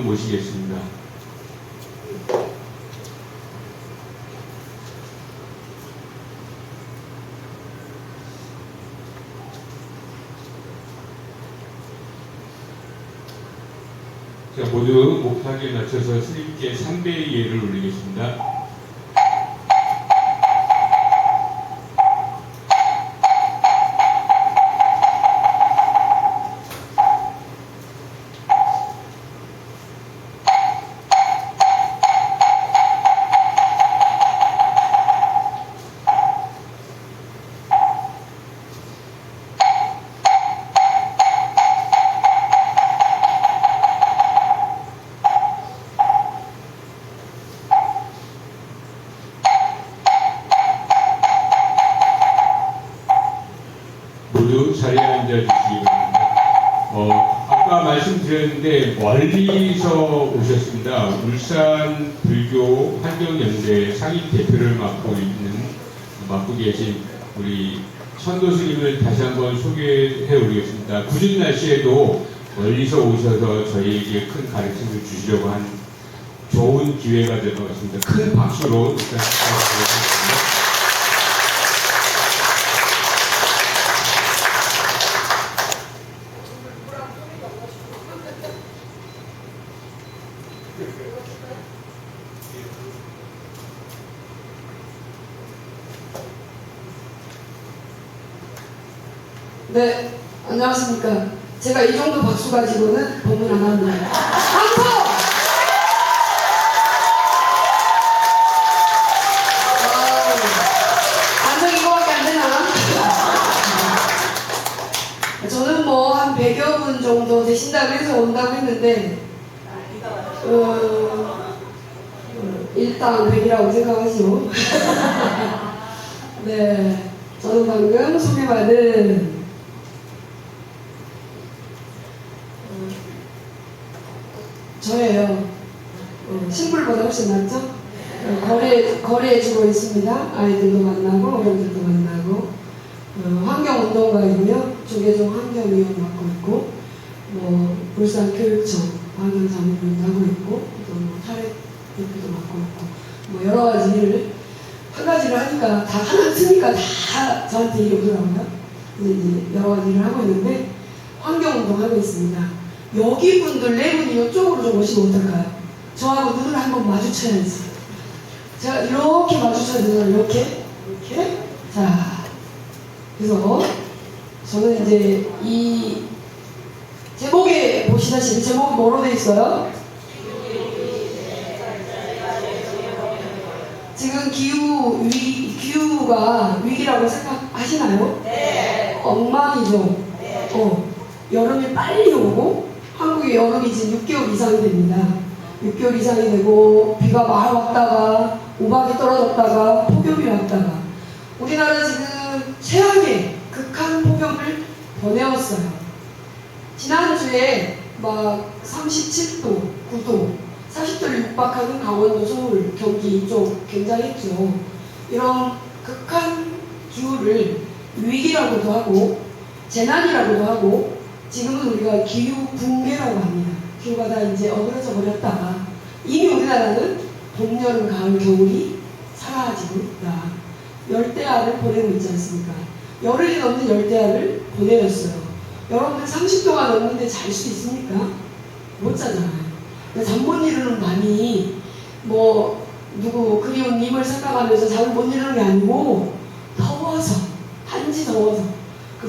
모시겠습니다. 자, 모두 목탁에 맞춰서 스님께 3배의 예를 올리겠습니다. 모두 자리에 앉아주시기 바랍니다. 아까 말씀드렸는데 멀리서 오셨습니다. 울산 불교 환경연대 상임 대표를 맡고 계신 우리 천도 스님을 다시 한번 소개해 오겠습니다. 궂은 날씨에도 멀리서 오셔서 저희에게 큰 가르침을 주시려고 한 좋은 기회가 될 것 같습니다. 큰 박수로 일단 부탁드리겠습니다. 네, 안녕하십니까. 제가 이 정도 박수 가지고는 법문 안 합니다. 강포! 반성 이거밖에 안 되나? 저는 뭐 한 100여 분 정도 되신다고 해서 온다고 했는데 일단 100이라고 생각하시오. 네, 저는 방금 소개받은 저예요. 신불보다 훨씬 낫죠? 거래해주고 있습니다. 아이들도 만나고 어른들도 만나고 환경운동가이고요. 조계종 환경위원 맡고 있고 울산교육청 환경자문위원도 하고 있고 또 사례 대표도 맡고 있고 여러가지 일을 한 가지를 하니까 다 하나 쓰니까 다 저한테 일이 오더라고요. 이제 여러가지 일을 하고 있는데 환경운동 하고 있습니다. 여기 분들 네 분이 이쪽으로 좀 오시면 어떨까요? 저하고 눈을 한번 마주쳐야지. 제가 이렇게 마주쳐야 되잖아요. 이렇게. 자, 그래서 저는 이제 이 제목에 보시다시피 제목이 뭐로 돼 있어요? 지금 기후가 위기라고 생각하시나요? 네. 엉망이죠. 네. 여름이 빨리 오고 한국의 여름이 지금 6개월 이상이 됩니다. 6개월 이상이 되고 비가 막 왔다가 우박이 떨어졌다가 폭염이 왔다가 우리나라 지금 최악의 극한 폭염을 보내었어요. 지난주에 막 37도, 9도, 40도를 육박하는 강원도, 서울, 경기 이쪽 굉장했죠. 이런 극한 기후를 위기라고도 하고 재난이라고도 하고 지금은 우리가 기후 붕괴라고 합니다. 기후가 다 이제 어그러져 버렸다. 이미 우리나라는 봄, 여름, 가을, 겨울이 사라지고 있다. 열대야를 보내고 있지 않습니까? 열흘이 넘는 열대야를 보내었어요. 여러분들 30도가 넘는데 잘 수 있습니까? 못 자잖아요. 잠 못 이루는 밤이 누구 그리운 님을 생각하면서 잠을 못 이루는 게 아니고 더워서 단지 더워서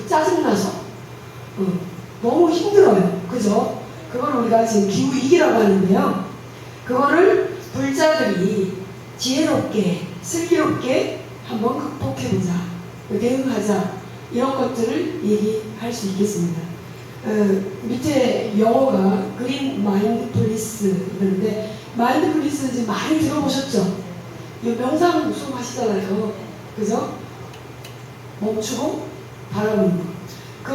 짜증나서 너무 힘들어요. 그죠? 그걸 우리가 지금 기후위기라고 하는데요. 그거를 불자들이 지혜롭게, 슬기롭게 한번 극복해보자, 대응하자, 이런 것들을 얘기할 수 있겠습니다. 밑에 영어가 그린 마인드풀리스 그런데 마인드풀리스 지금 많이 들어보셨죠? 명상 수업하시잖아요. 그죠? 멈추고 바라보는 거.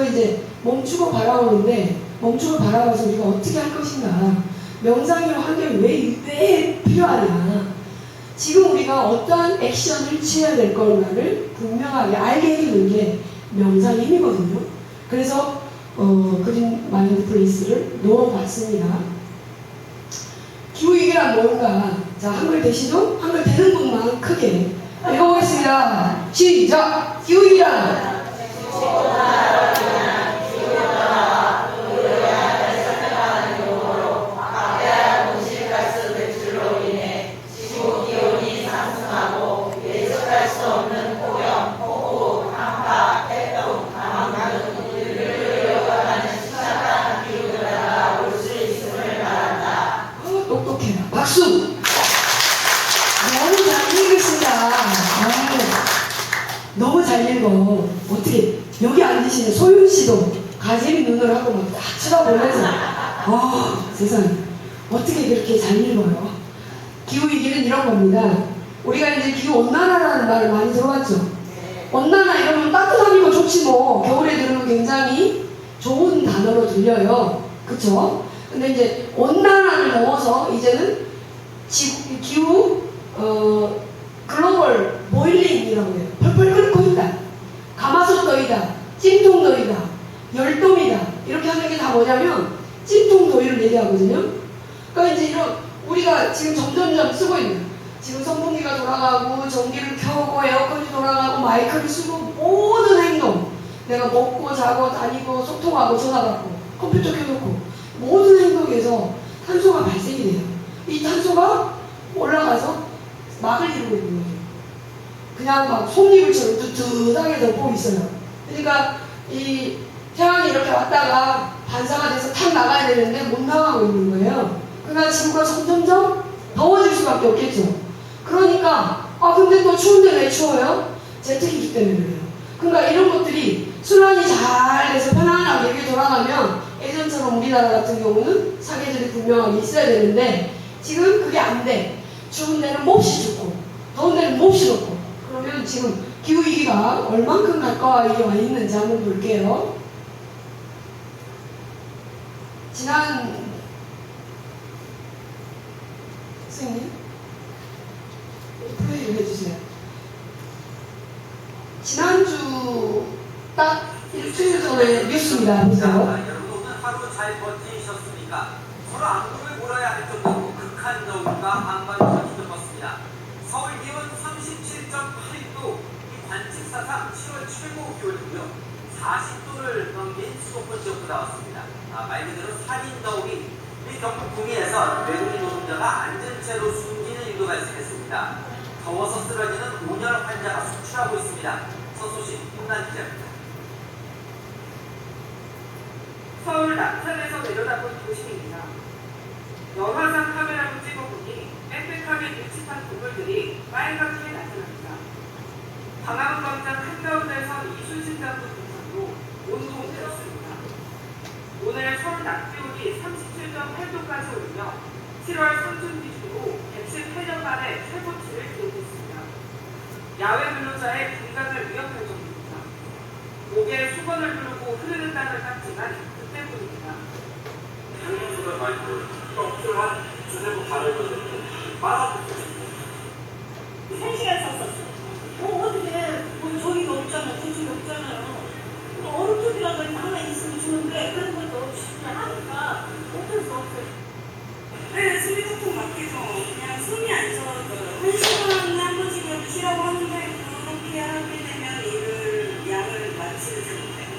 이제 멈추고 바라보는데 멈추고 바라봐서 우리가 어떻게 할 것인가. 명상의 환경이 왜 필요하냐. 지금 우리가 어떠한 액션을 취해야 될 건가를 분명하게 알게 해주는 게 명상의 힘이거든요. 그래서 그린 마인드풀리스를 넣어봤습니다. 기후위기란 뭔가. 자, 한글 대시도 한글 되는 분만 크게 읽어보겠습니다. 시작! 기후위기란 똑똑해라. 박수! 너무 잘 읽으신다. 너무 잘 읽어. 어떻게 여기 앉으시는 소윤 씨도 가재미 눈을 하고 막 딱 쳐다보면서 세상에 어떻게 그렇게 잘 읽어요? 기후위기는 이런 겁니다. 우리가 이제 기후온난화라는 말을 많이 들어봤죠. 온난화 이러면 따뜻함이고 좋지 뭐. 겨울에 들으면 굉장히 좋은 단어로 들려요. 그쵸? 근데 이제 온난화를 넘어서 이제는 기후 글로벌 보일링이라고 해요. 펄펄 끓고 있다. 가마솥더위다. 찜통더위다. 열돔이다. 이렇게 하는 게 다 뭐냐면 찜통더위를 얘기하거든요. 그러니까 이제 이런 우리가 지금 점점점 쓰고 있는 지금 선풍기가 돌아가고 전기를 켜고 에어컨이 돌아가고 마이크를 쓰고 모든 행동 내가 먹고 자고 다니고 소통하고 전화 받고 컴퓨터 켜놓고 모든 행동에서 탄소가 발생이 돼요. 이 탄소가 올라가서 막을 이루고 있는 거예요. 그냥 막 속이불처럼 뜨뜻하게 덮고 있어요. 그러니까 이 태양이 이렇게 왔다가 반사가 돼서 탁 나가야 되는데 못 나가고 있는 거예요. 그러니까 지구가 점점점 더워질 수밖에 없겠죠. 그러니까 근데 또 추운데 왜 추워요? 재택이기 때문에 그래요. 그러니까 이런 것들이 순환이 잘 돼서 편안하게 이렇게 돌아가면 예전처럼 우리나라 같은 경우는 사계절이 분명하게 있어야 되는데 지금 그게 안 돼. 추운 데는 몹시 춥고 더운 데는 몹시 덥고 그러면 지금 기후위기가 얼만큼 가까이 와 있는지 한번 볼게요. 지난 선생님 플레이를 해주세요. 지난주 딱 일주일 전에 뉴스입니다. 보세요. 여러분 오늘 하루 잘 버티셨습니까? 서로 안구를 몰아야 할 정도로 극한 더위가 한반도를 뒤덮었습니다. 서울 기온 37.8도, 이 관측사상 7월 최고 기온이고요. 40도를 넘긴 수도권 지역도 나왔습니다. 말 그대로 살인 더위. 이 경북 구미에서 외국인 노동자가 앉은 채로 숨지는 일도 발생했습니다. 더워서 쓰러지는 온열 환자가 속출하고 있습니다. 서소식 홍단 기자입니다. 서울 남산에서 내려다본 도심입니다. 열화상 카메라로 찍어보니 빽빽하게 밀집한 건물들이 빨갛게 나타납니다. 광화문 광장 한가운데선 이순신 장군 동상도 온통 들었습니다. 오늘 서울 낮 기온이 37.8도까지 오르며 7월 상준 기준으로 118년 만에 최고치를 기록했습니다. 야외 근로자의 건강을 위협할 정도입니다. 목에 수건을 두르고 흐르는 땀을 닦지만 그때뿐입니다. 한국수가 많이 껍질 한 두세 발을 거든요. 말아보고 싶어요. 3시간 샀었어. 어떻게, 저기가 없잖아. 저쪽이 없잖아요. 얼음 쪽이라도 하나 있으면 좋은데, 그런 것도 없이 그냥 하니까 어쩔 수 없어요. 네, 숨이 턱턱 막혀서 그냥 숨이 안 쉬어져요. 1시간 한 번씩 쉬라고 하는데, 그렇게 하게 되면 일을, 양을 마치지 못해요.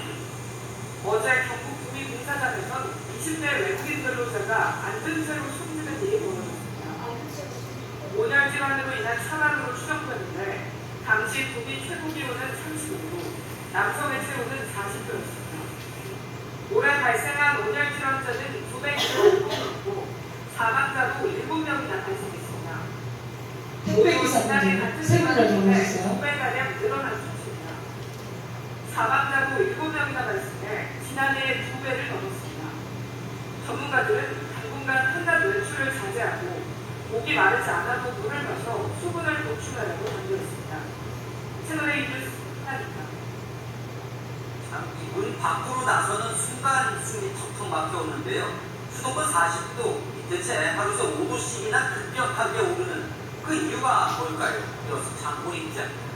어제 경북 구미 공사장에선 20대 외국인 근로자가 앉은 채로 숨지는 일이 벌어졌습니다. 온열 질환으로 인한 사망으로 추정되는데 당시 구미 최고 기온은 35도, 남성의 체온은 40도였습니다. 올해 발생한 온열 질환자는 900명 넘고 사망자도 7명이나 발생했습니다. 택배기사분들 같은 세분을 시간에 정했어요. 2배가량 늘어난 수치입니다. 사망자도 7명이나 발생해 지난해의 2배를 넘었습니다. 전문가들은 당분간 한낮 외출을 자제하고 목이 마르지 않아도 물을 마셔 수분을 보충하라고 강조했습니다. 채널A 뉴스 하나입니다. 문 밖으로 나서는 순간 숨이 턱턱 막혀오는데요. 수도권 40도, 대체 하루에 5도씩이나 급격하게 오르는 그 이유가 뭘까요? 이어서 장보인 기자입니다.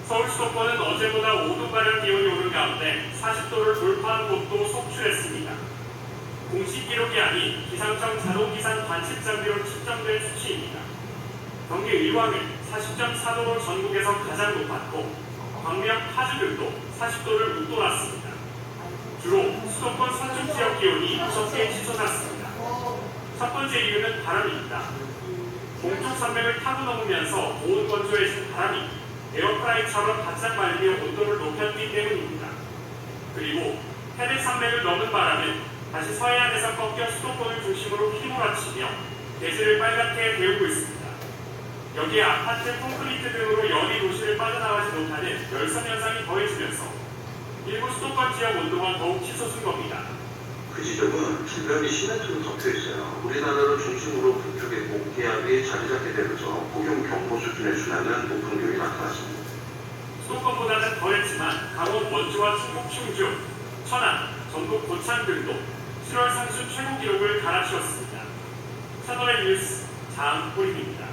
서울 수도권은 어제보다 5도가량 기온이 오른 가운데 40도를 돌파한 곳도 속출했습니다. 공식 기록이 아닌 기상청 자동기상 관측 장비로 측정된 수치입니다. 경기 의왕은 40.4도로 전국에서 가장 높았고 광명 파주들도 40도를 웃돌았습니다. 주로 수도권 서쪽 지역 기온이 무섭게 치솟았습니다. 첫 번째 이유는 바람입니다. 동쪽 산맥을 타고 넘으면서 고온 건조해진 바람이 에어프라이처럼 바짝 말리며 온도를 높였기 때문입니다. 그리고 태백 산맥을 넘은 바람은 다시 서해안에서 꺾여 수도권을 중심으로 휘몰아치며 대지를 빨갛게 데우고 있습니다. 여기에 아파트, 콘크리트 등으로 열이 도시를 빠져나가지 못하는 열선 현상이 더해지면서 일부 수도권 지역 온도가 더욱 치솟은 겁니다. 그 지점은 주변이 시멘트로 덮여 있어요. 우리나라를 중심으로 북쪽에 고기압이 자리 잡게 되면서 폭염 경보 수준에 준하는 높은 기온이 나타났습니다. 수도권보다는 덜했지만 강원 원주와 충북 충주, 천안, 전북 고창 등도 7월 상수 최고 기록을 갈아치웠습니다. 채널A 뉴스 장보림입니다.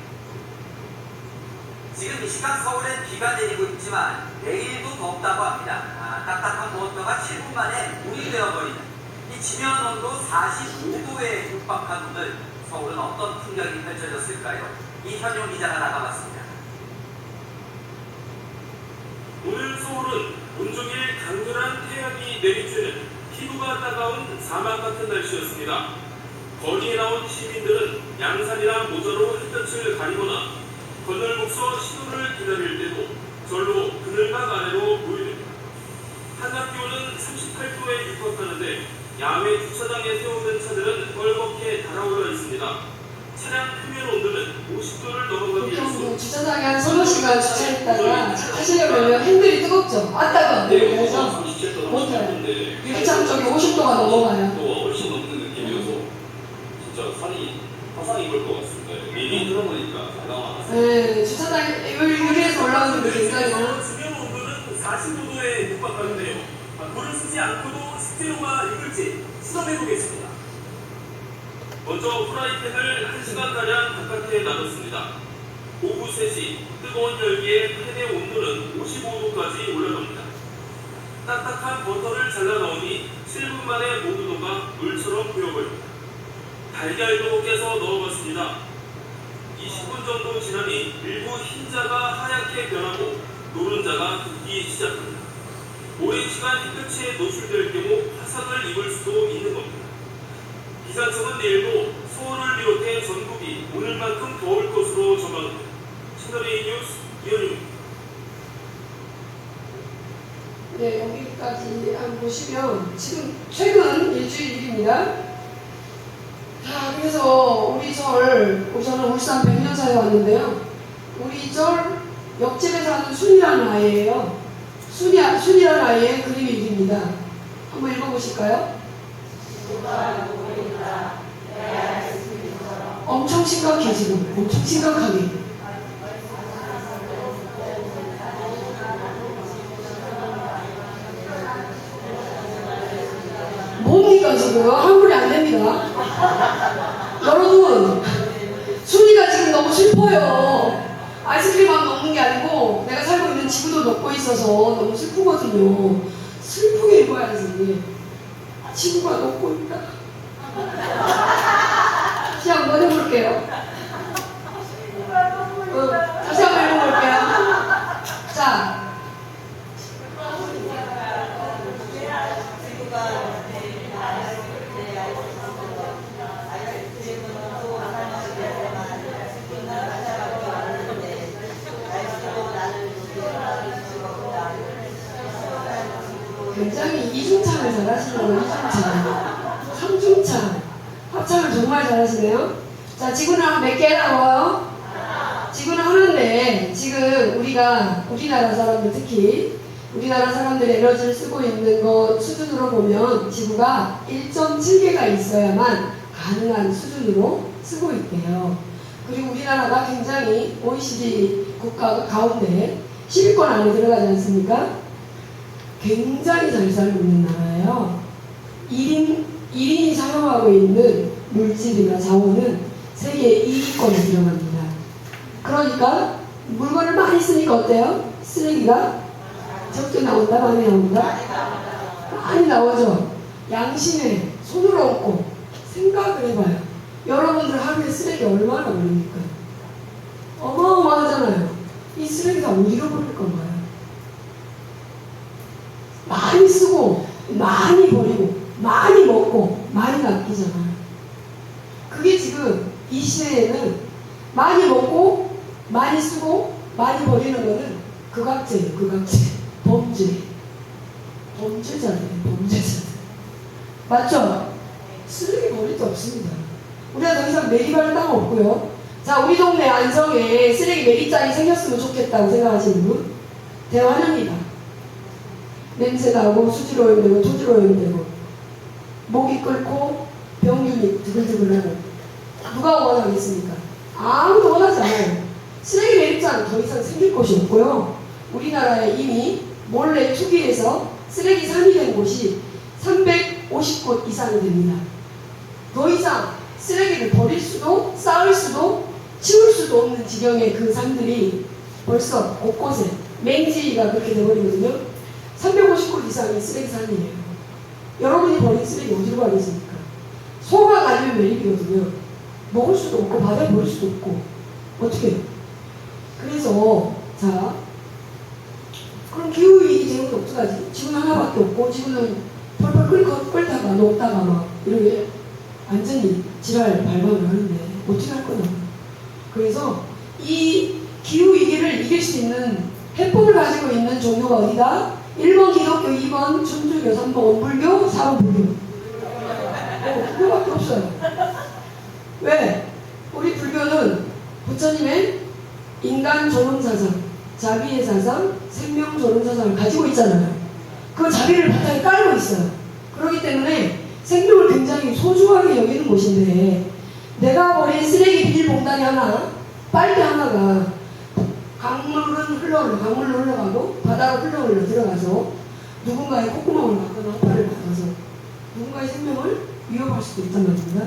지금 이 시각 서울엔 비가 내리고 있지만 내일도 덥다고 합니다. 딱딱한 무언가가 7분 만에 물이 되어버리는 이 지면 온도 45도에 육박한 오늘 서울은 어떤 풍경이 펼쳐졌을까요? 이현용 기자가 나가봤습니다. 오늘 서울은 온종일 강렬한 태양이 내리쬐는 피부가 따가운 사막 같은 날씨였습니다. 거리에 나온 시민들은 양산이나 모자로 햇볕을 가리거나 건널목서 신호를 기다릴 때도 절로 그늘막 아래로 모여듭니다. 한낮 기온은 38도에 육박하는데 야외 주차장에 세우는 차들은 뻘겋게 달아올라 있습니다. 차량 표면 온도는 50도를 넘어가기 보통 일쑤 뭐 주차장에 한 서너 시간 주차했다가 타시려면 핸들이 뜨겁죠. 아 따가. 그래서 못 타요. 유리창 쪽에 50도가 넘어가요. 훨씬 넘는 느낌이어서 진짜 살이 화상 입을 것 같습니다. 미리 들어보니까 잘 나와. 네, 주차장에 유리에서 올라오는 게 굉장히 주변 온도는 45도에 육박하는데요. 물을 쓰지 않고도 식재료가 익을지 시험해보겠습니다. 먼저 프라이팬을 1시간가량 바깥에 놔뒀습니다. 오후 3시 뜨거운 열기에 팬의 온도는 55도까지 올라갑니다. 딱딱한 버터를 잘라 넣으니 7분 만에 모두 녹아 물처럼 보여버립니다. 달걀도 깨서 넣어봤습니다. 20분 정도 지나니 일부 흰자가 하얗게 변하고 노른자가 굳기 시작합니다. 오랜 시간 햇볕에 노출될 경우 화상을 입을 수도 있는 겁니다. 기상청은 내일도 서울을 비롯해 전국이 오늘만큼 더울 것으로 전망합니다. 채널A 뉴스 이현입니다. 네, 여기까지 한번 보시면 지금 최근 일주일입니다. 자, 그래서 우리 저는 울산 백년사에 왔는데요. 우리 절 옆집에 사는 순이라는 아이예요. 순이라는 아이의 그림 일기입니다. 한번 읽어보실까요? 엄청 심각해 지금. 엄청 심각하게. 뭡니까 지금? 한글이 안 됩니다. 여러분, 순이가 지금 너무 슬퍼요. 아이스크림만 먹는 게 아니고 내가 살고 있는 지구도 녹고 있어서 너무 슬프거든요. 슬프게 읽어야지. 지구가 녹고 있다. 다시 한번 해볼게요. 다시 한번 읽어볼게요. 자. 굉장히 이중창을 잘하시네요. 이중창, 삼중창, 합창을 정말 잘하시네요. 자, 지구는 몇 개 나와요? 지구는 하는데 지금 우리나라 사람들 특히 우리나라 사람들의 에너지를 쓰고 있는 것 수준으로 보면 지구가 1.7개가 있어야만 가능한 수준으로 쓰고 있대요. 그리고 우리나라가 굉장히 OECD 국가 가운데 10위권 안에 들어가지 않습니까? 굉장히 잘 살고 있는 나라예요. 1인이 사용하고 있는 물질이나 자원은 세계 2위권에 들어갑니다. 그러니까 물건을 많이 쓰니까 어때요? 쓰레기가 적게 나온다? 많이 나온다? 많이 나오죠. 양심에 손으로 얹고 생각을 해봐요. 여러분들 하루에 쓰레기 얼마나 버립니까? 어마어마하잖아요. 이 쓰레기 다 어디로 버릴 건가요? 많이 쓰고 많이 버리고 많이 먹고 많이 남기잖아요. 그게 지금 이 시대에는 많이 먹고 많이 쓰고 많이 버리는 거는 극악죄예요. 극악죄. 범죄자예요. 범죄자. 맞죠? 쓰레기 버릴 데 없습니다. 우리가 더 이상 매립할 땅 없고요. 자, 우리 동네 안성에 쓰레기 매립장이 생겼으면 좋겠다고 생각하시는 분? 대환영이다. 냄새 나고 수질 오염되고 토질 오염되고 목이 끓고 병균이 드글드글하고 누가 원하겠습니까? 아무도 원하지 않아요. 쓰레기 매립장 더 이상 생길 곳이 없고요. 우리나라에 이미 몰래 투기해서 쓰레기 산이 된 곳이 350곳 이상이 됩니다. 더 이상 쓰레기를 버릴 수도 쌓을 수도 치울 수도 없는 지경의 그 산들이 벌써 곳곳에 맹지가 그렇게 돼버리거든요. 350곳 이상의 쓰레기 산이에요. 여러분이 버린 쓰레기 어디로 가겠습니까? 소가 아니면 매립이거든요. 먹을 수도 없고 바다에 버릴 수도 없고 어떻게 해요? 그래서 자 그럼 기후위기 대응도 어떡하지? 지구는 하나밖에 없고 지구는 펄펄 끓다가 녹다가 막 이렇게 완전히 지랄 발광을 하는데 어떻게 할 거냐? 그래서 이 기후위기를 이길 수 있는 해법을 가지고 있는 종교가 어디다? 1번 기독교, 2번 천주교, 3번 원불교, 4번 불교. 불교밖에 없어요. 왜? 우리 불교는 부처님의 인간 존엄사상, 자비의 사상, 생명 존엄사상을 가지고 있잖아요. 그 자비를 바탕에 깔고 있어요. 그렇기 때문에 생명을 굉장히 소중하게 여기는 곳인데 내가 버린 쓰레기 비닐봉다리 하나, 빨대 하나가 강물로 흘러가고 바다로 흘러 들어가서 누군가의 콧구멍을 막거나 허파를 막아서 누군가의 생명을 위협할 수도 있단 말입니다.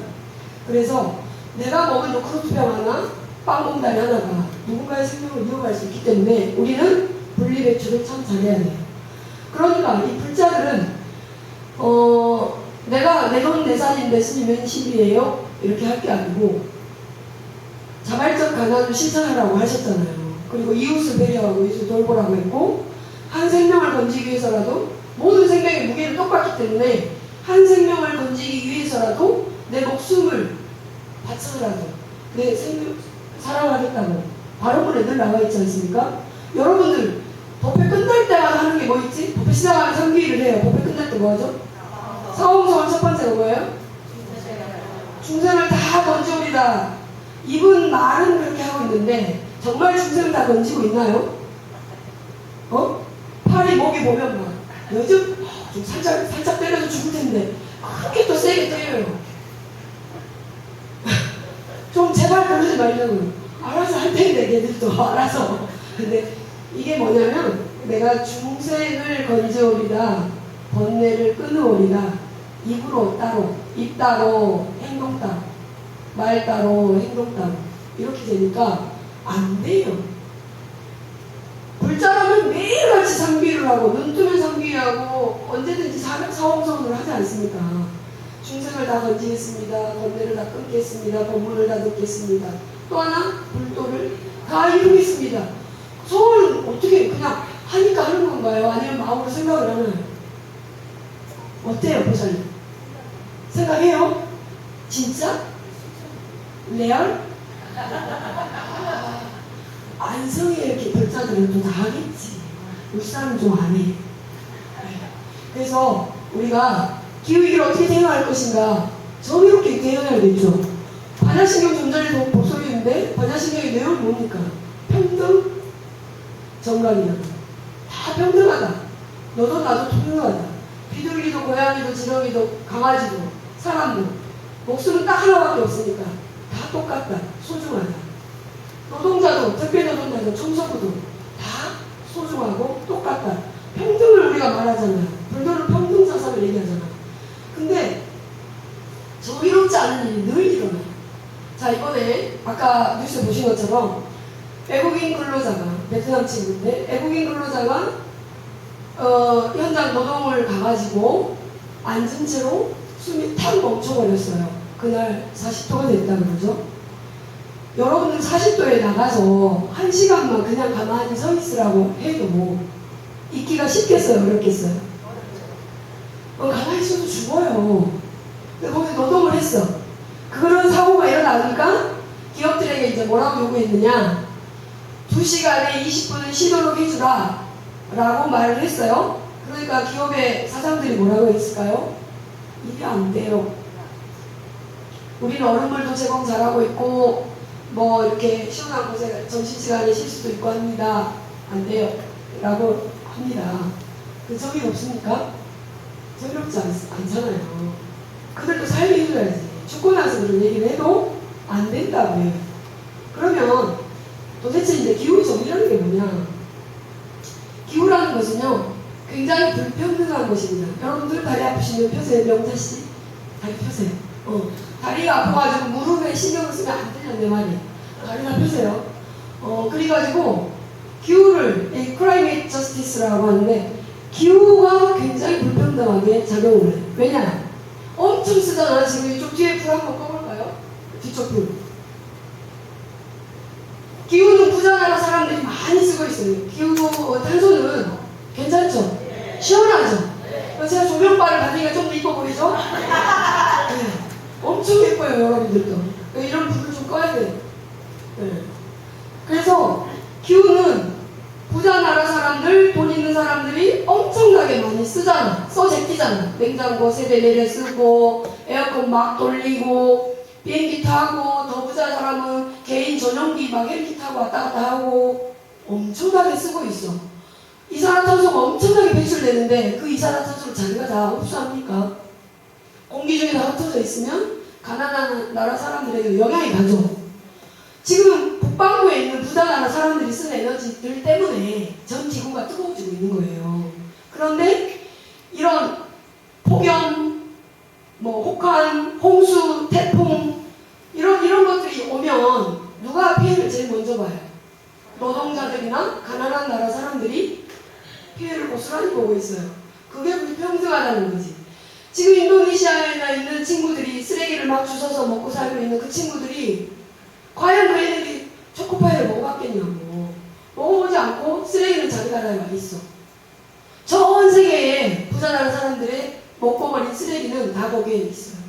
그래서 내가 먹은 요크루트병 하나, 빵봉다리 하나가 누군가의 생명을 위협할 수 있기 때문에 우리는 분리배출을 참 잘해야 돼요. 그러니까 이 불자들은 내가 내 돈 내산인데 스님은 10이에요 이렇게 할 게 아니고 자발적 가난을 실천하라고 하셨잖아요. 그리고 이웃을 배려하고 이웃을 돌보라고 했고 한 생명을 건지기 위해서라도 모든 생명의 무게는 똑같기 때문에 한 생명을 건지기 위해서라도 내 목숨을 바쳐서라도 내 생명 사랑하겠다고 발언문에 늘 나와 있지 않습니까? 여러분들 법회 끝날 때마다 하는 게 뭐 있지? 법회 시작하면 상기를 해요. 법회 끝날 때 뭐 하죠? 사홍성은 첫 번째가 뭐예요? 중생을 다 건져오리다. 이분 말은 그렇게 하고 있는데 정말 중생을 다 건지고 있나요? 팔이 목이 보면 막 요즘 좀 살짝 때려서 죽을 텐데 그렇게 또 세게 때려요. 좀 제발 그러지 말자고요. 알아서 할 텐데 얘들도 알아서. 근데 이게 뭐냐면 내가 중생을 건져오리다 번뇌를 끊어오리다 입으로 따로 입 따로 행동 따로 말 따로 행동 따로 이렇게 되니까 안 돼요. 불자라면 매일같이 상비를 하고 눈 뜨면 상비하고 언제든지 사홍성을 하지 않습니까? 중생을 다 건지겠습니다. 번뇌를 다 끊겠습니다. 법문을 다 듣겠습니다. 또 하나 불도를 다 이루겠습니다. 소원은 어떻게 그냥 하니까 하는 건가요? 아니면 마음으로 생각을 하나요? 어때요, 보살님? 생각해요? 진짜? 레알? 안성에 이렇게 불자들은 또 다 하겠지. 울산은 좀 안 해. 그래서 우리가 기후위기를 어떻게 대응할 것인가 정의롭게 대응해야겠죠. 반야신경 좀 전에 복소리인데 반야신경의 내용이 뭡니까? 평등, 정각이다. 다 평등하다. 너도 나도 평등하다. 비둘기도 고양이도 지렁이도 강아지도 사람도 목숨은 딱 하나밖에 없으니까 다 똑같다. 소중하다. 노동자도 특별노동자도 청소부도 다 소중하고 똑같다. 평등을 우리가 말하잖아요. 불교는 평등사상을 얘기하잖아요. 근데 정의롭지 않은 일이 늘 일어나요. 자, 이번에 아까 뉴스 보신 것처럼 외국인 근로자가 베트남 친구인데 외국인 근로자가 현장 노동을 가가지고 앉은 채로 숨이 탁 멈춰버렸어요. 그날 40도가 됐다 그러죠. 여러분들 40도에 나가서 1시간만 그냥 가만히 서 있으라고 해도 있기가 쉽겠어요? 어렵겠어요? 가만히 있어도 죽어요. 근데 거기서 노동을 했어. 그런 사고가 일어나니까 기업들에게 이제 뭐라고 요구했느냐, 2시간에 20분을 쉬도록 해주라 라고 말을 했어요. 그러니까 기업의 사장들이 뭐라고 했을까요? 이게 안 돼요. 우리는 얼음물도 제공 잘하고 있고 뭐 이렇게 시원한 곳에 점심시간에 쉴 수도 있고 합니다. 안 돼요 라고 합니다. 그 점이 없습니까? 점이 없지 않잖아요. 그들도 살게 해줘야지. 죽고 나서 그런 얘기를 해도 안 된다고요. 그러면 도대체 이제 기후 정의라는 게 뭐냐? 기후라는 것은요, 굉장히 불평등한 것입니다. 여러분들 다리 아프시면 펴세요. 명자씨 다리 펴세요. 다리가 아파가지고 무릎에 신경을 쓰면 안 되냐 내 말이. 다리나 펴세요. 그래가지고 기후를 클라이메이트 저스티스라고 하는데, 기후가 굉장히 불평등하게 작용을 해요. 왜냐? 엄청 쓰잖아. 지금 이쪽 뒤에 불 한번 꺼볼까요? 뒤쪽 불. 기후는 부자나라 사람들이 많이 쓰고 있어요. 기후 탄소는 괜찮죠? 시원하죠? 제가 조명바를 받으니까 좀 더 이뻐 보이죠? 네. 엄청 예뻐요, 여러분들도. 이런 불을 좀 꺼야 돼요. 네. 그래서 기후는 부자나라 사람들, 돈 있는 사람들이 엄청나게 많이 쓰잖아. 제끼잖아. 냉장고 세대 내려 쓰고, 에어컨 막 돌리고, 비행기 타고, 더 부자 사람은 개인 전용기 막 헬기 타고 왔다 갔다 하고 엄청나게 쓰고 있어. 이산화탄소가 엄청나게 배출되는데 그 이산화탄소를 자기가 다 흡수합니까? 공기 중에 다 흩어져 있으면 가난한 나라 사람들에게 영향이 가죠. 지금 북반구에 있는 부자나라 사람들이 쓰는 에너지들 때문에 전 지구가 뜨거워지고 있는 거예요. 그런데 이런 폭염, 혹한, 홍수, 태풍 이런 것들이 오면 누가 피해를 제일 먼저 봐요? 노동자들이나 가난한 나라 사람들이 피해를 고스란히 보고 있어요. 그게 불평등하다는 거지. 지금 인도네시아에 있는 친구들이 쓰레기를 막 주워서 먹고 살고 있는 그 친구들이 과연 그 애들이 초코파이를 먹어봤겠냐고. 먹어보지 않고 쓰레기는 자기 나라에 와 있어. 전 세계에 부자나라 사람들의 먹고버린 쓰레기는 다 거기에 있어요.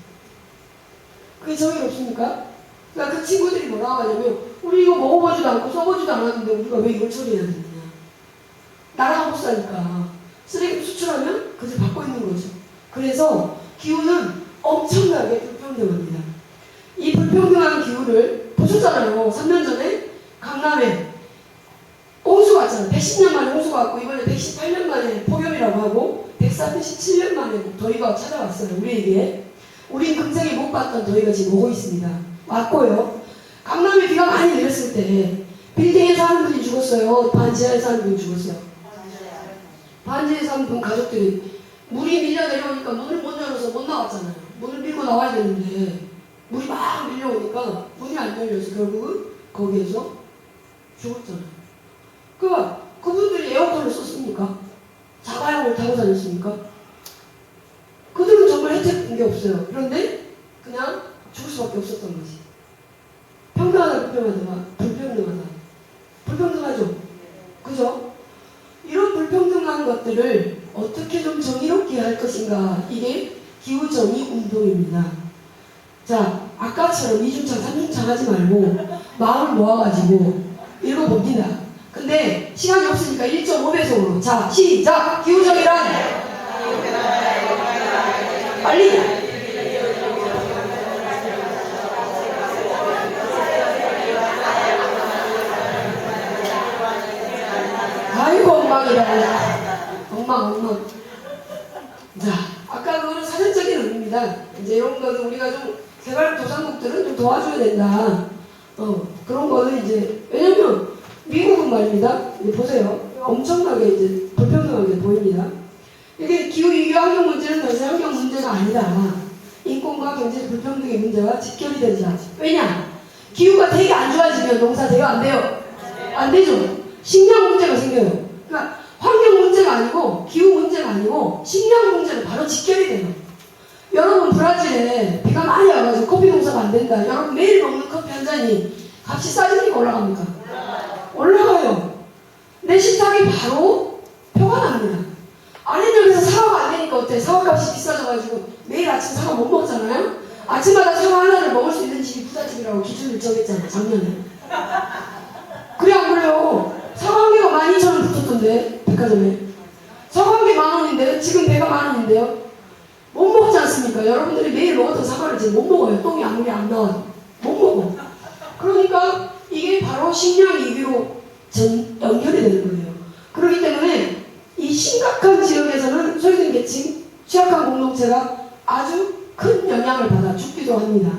그게 정의롭습니까? 그러니까 그 친구들이 뭐라고 하냐면, 우리 이거 먹어보지도 않고 써보지도 않았는데 우리가 왜 이걸 처리해야 되느냐. 나라가 못 사니까 쓰레기 수출하면 그들 받고 있는 거죠. 그래서 기후는 엄청나게 불평등합니다. 이 불평등한 기후를 보셨잖아요. 3년 전에 강남에 홍수가 왔잖아요. 110년 만에 홍수가 왔고, 이번에 118년 만에 폭염이라고 하고 147년 만에 더위가 찾아왔어요. 우리에게. 우린 금생에 못 봤던 더위가 지금 오고 있습니다. 왔고요. 강남에 비가 많이 내렸을 때 빌딩에 사는 분이 죽었어요. 반지하에 사는 분이 죽었어요. 반지하에 사는 분 가족들이 물이 밀려 내려오니까 문을 못 열어서 못 나왔잖아요. 문을 밀고 나와야 되는데 물이 막 밀려오니까 문이 안 열려서 결국은 거기에서 죽었잖아요. 그분들이 에어컨을 썼습니까? 자가용을 타고 다녔습니까? 그들은 정말 혜택 본 게 없어요. 그런데 그냥 죽을 수밖에 없었던 거지. 평등하다, 불평등하다. 불평등하죠? 그죠? 이런 불평등한 것들을 어떻게 좀 정의롭게 할 것인가. 이게 기후정의 운동입니다. 자, 아까처럼 2중창, 3중창 하지 말고 마음을 모아가지고 읽어봅니다. 근데 시간이 없으니까 1.5배속으로. 자, 시작! 기후정의란 빨리! 아이고 엉망이다. 엉망. 자, 아까 그거는 사전적인 의미입니다. 이제 이런 거는 우리가 좀 개발도상국들은 좀 도와줘야 된다. 그런 거는 이제, 왜냐면 미국은 말입니다. 이제 보세요. 엄청나게 이제 불평등하게 보입니다. 이게 기후위기 환경 문제는 더 이상 환경 문제가 아니다. 인권과 경제 불평등의 문제가 직결이 되자. 왜냐? 기후가 되게 안 좋아지면 농사 대여 안 돼요. 안 되죠. 식량 문제가 생겨요. 그러니까 환경 문제가 아니고 기후 문제가 아니고 식량 문제로 바로 직결이 돼요. 여러분 브라질에 비가 많이 와가지고 커피 농사가 안 된다. 여러분 매일 먹는 커피 한 잔이 값이 싸집니까 올라갑니까? 올라가요. 내 식탁이 바로 표가 납니다. 아내들에서 사과가 안 되니까 어때? 사과값이 비싸져가지고 매일 아침 사과 못 먹잖아요? 아침마다 사과 하나를 먹을 수 있는 집이 부잣집이라고 기준을 정했잖아, 작년에. 그래, 안 그래요? 사과 한 개가 12,000원 붙었던데, 백화점에. 사과 한 개 10,000원인데요? 지금 배가 10,000원인데요? 못 먹지 않습니까? 여러분들이 매일 먹었던 사과를 지금 못 먹어요. 똥이 아무리 안 나와도. 못 먹어. 그러니까 이게 바로 식량 위기로 연결이 되는 거예요. 그렇기 때문에 이 심각한 지역에서는 소외된 계층, 취약한 공동체가 아주 큰 영향을 받아 죽기도 합니다.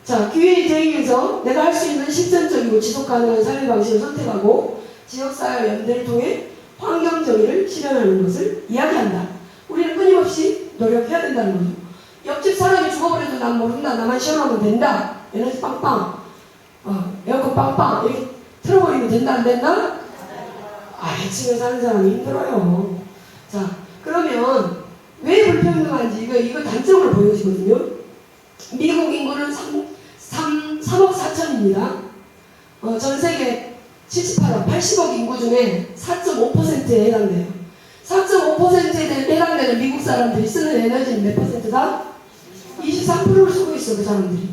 자, 기회의 대행에서 내가 할 수 있는 실천적이고 지속 가능한 삶의 방식을 선택하고 지역사회 연대를 통해 환경 정의를 실현하는 것을 이야기한다. 우리는 끊임없이 노력해야 된다는 거죠. 옆집 사람이 죽어버려도 난 모른다. 나만 시원하면 된다. 에너지 빵빵, 에어컨 빵빵 이렇게 틀어버리면 된다 안 된다? 아래층에 사는 사람이 힘들어요. 자, 그러면 왜 불평등한지 이거 단점을 보여주거든요. 미국 인구는 3억 4천입니다. 전 세계 78억, 80억 인구 중에 4.5%에 해당돼요. 4.5%에 해당되는 미국 사람들이 쓰는 에너지는 몇 퍼센트다? 23%를 쓰고 있어, 그 사람들이.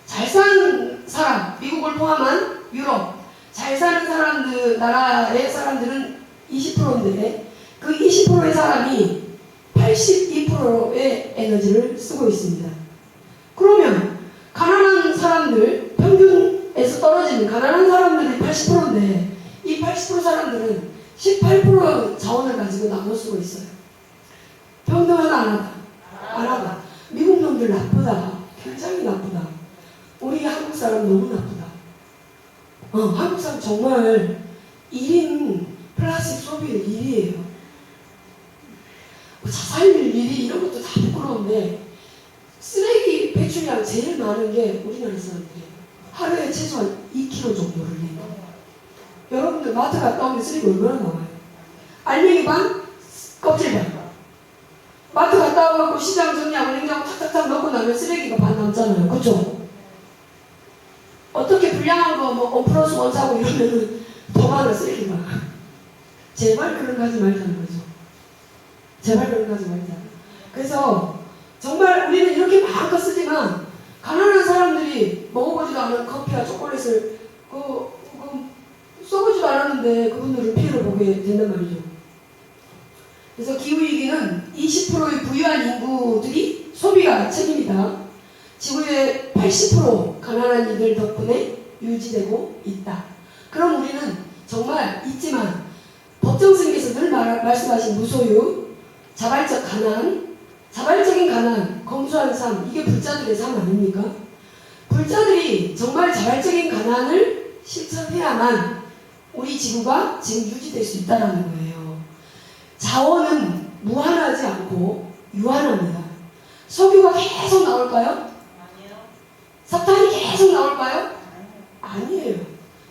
잘 사는 사람, 미국을 포함한 유럽, 잘 사는 사람들, 나라의 사람들은 20%인데, 그 20%의 사람이 82%의 에너지를 쓰고 있습니다. 그러면, 가난한 사람들, 평균에서 떨어지는 가난한 사람들이 80%인데, 이 80% 사람들은 18% 자원을 가지고 나눠 쓰고 있어요. 평등하다, 안 하다? 안 하다. 미국 놈들 나쁘다. 굉장히 나쁘다. 우리 한국 사람 너무 나쁘다. 한국 사람 정말 1인 플라스틱 소비를 1위예요. 자살률 1위 이런 것도 다 부끄러운데 쓰레기 배출량 제일 많은 게 우리나라 사람들이에요. 하루에 최소한 2kg 정도를 내요. 여러분들 마트 갔다 오면 쓰레기 얼마나 나와요? 알맹이 반, 껍질 반. 마트 갔다 와갖고 시장 정리하고 냉장고 탁탁탁 넣고 나면 쓰레기가 반 남잖아요. 그쵸? 어떻게 불량한 거 뭐 5+1 사고 이러면은 더 많아 쓰레기가. 제발 그런 거 하지 말자는 거죠. 제발 그런 거 하지 말자. 그래서 정말 우리는 이렇게 마음껏 쓰지만 가난한 사람들이 먹어보지도 않은 커피와 초콜릿을 써보지도 않았는데 그분들은 피해를 보게 된단 말이죠. 그래서 기후위기는 20%의 부유한 인구들이 소비가 책임이다. 지구의 80% 가난한 이들 덕분에 유지되고 있다. 그럼 우리는 정말 잊지만 법정스님께서 늘 말씀하신 무소유, 자발적 가난, 자발적인 가난, 검소한 삶, 이게 불자들의 삶 아닙니까? 불자들이 정말 자발적인 가난을 실천해야만 우리 지구가 지금 유지될 수 있다는 거예요. 자원은 무한하지 않고 유한합니다. 석유가 계속 나올까요? 아니요. 석탄이 계속 나올까요? 아니에요.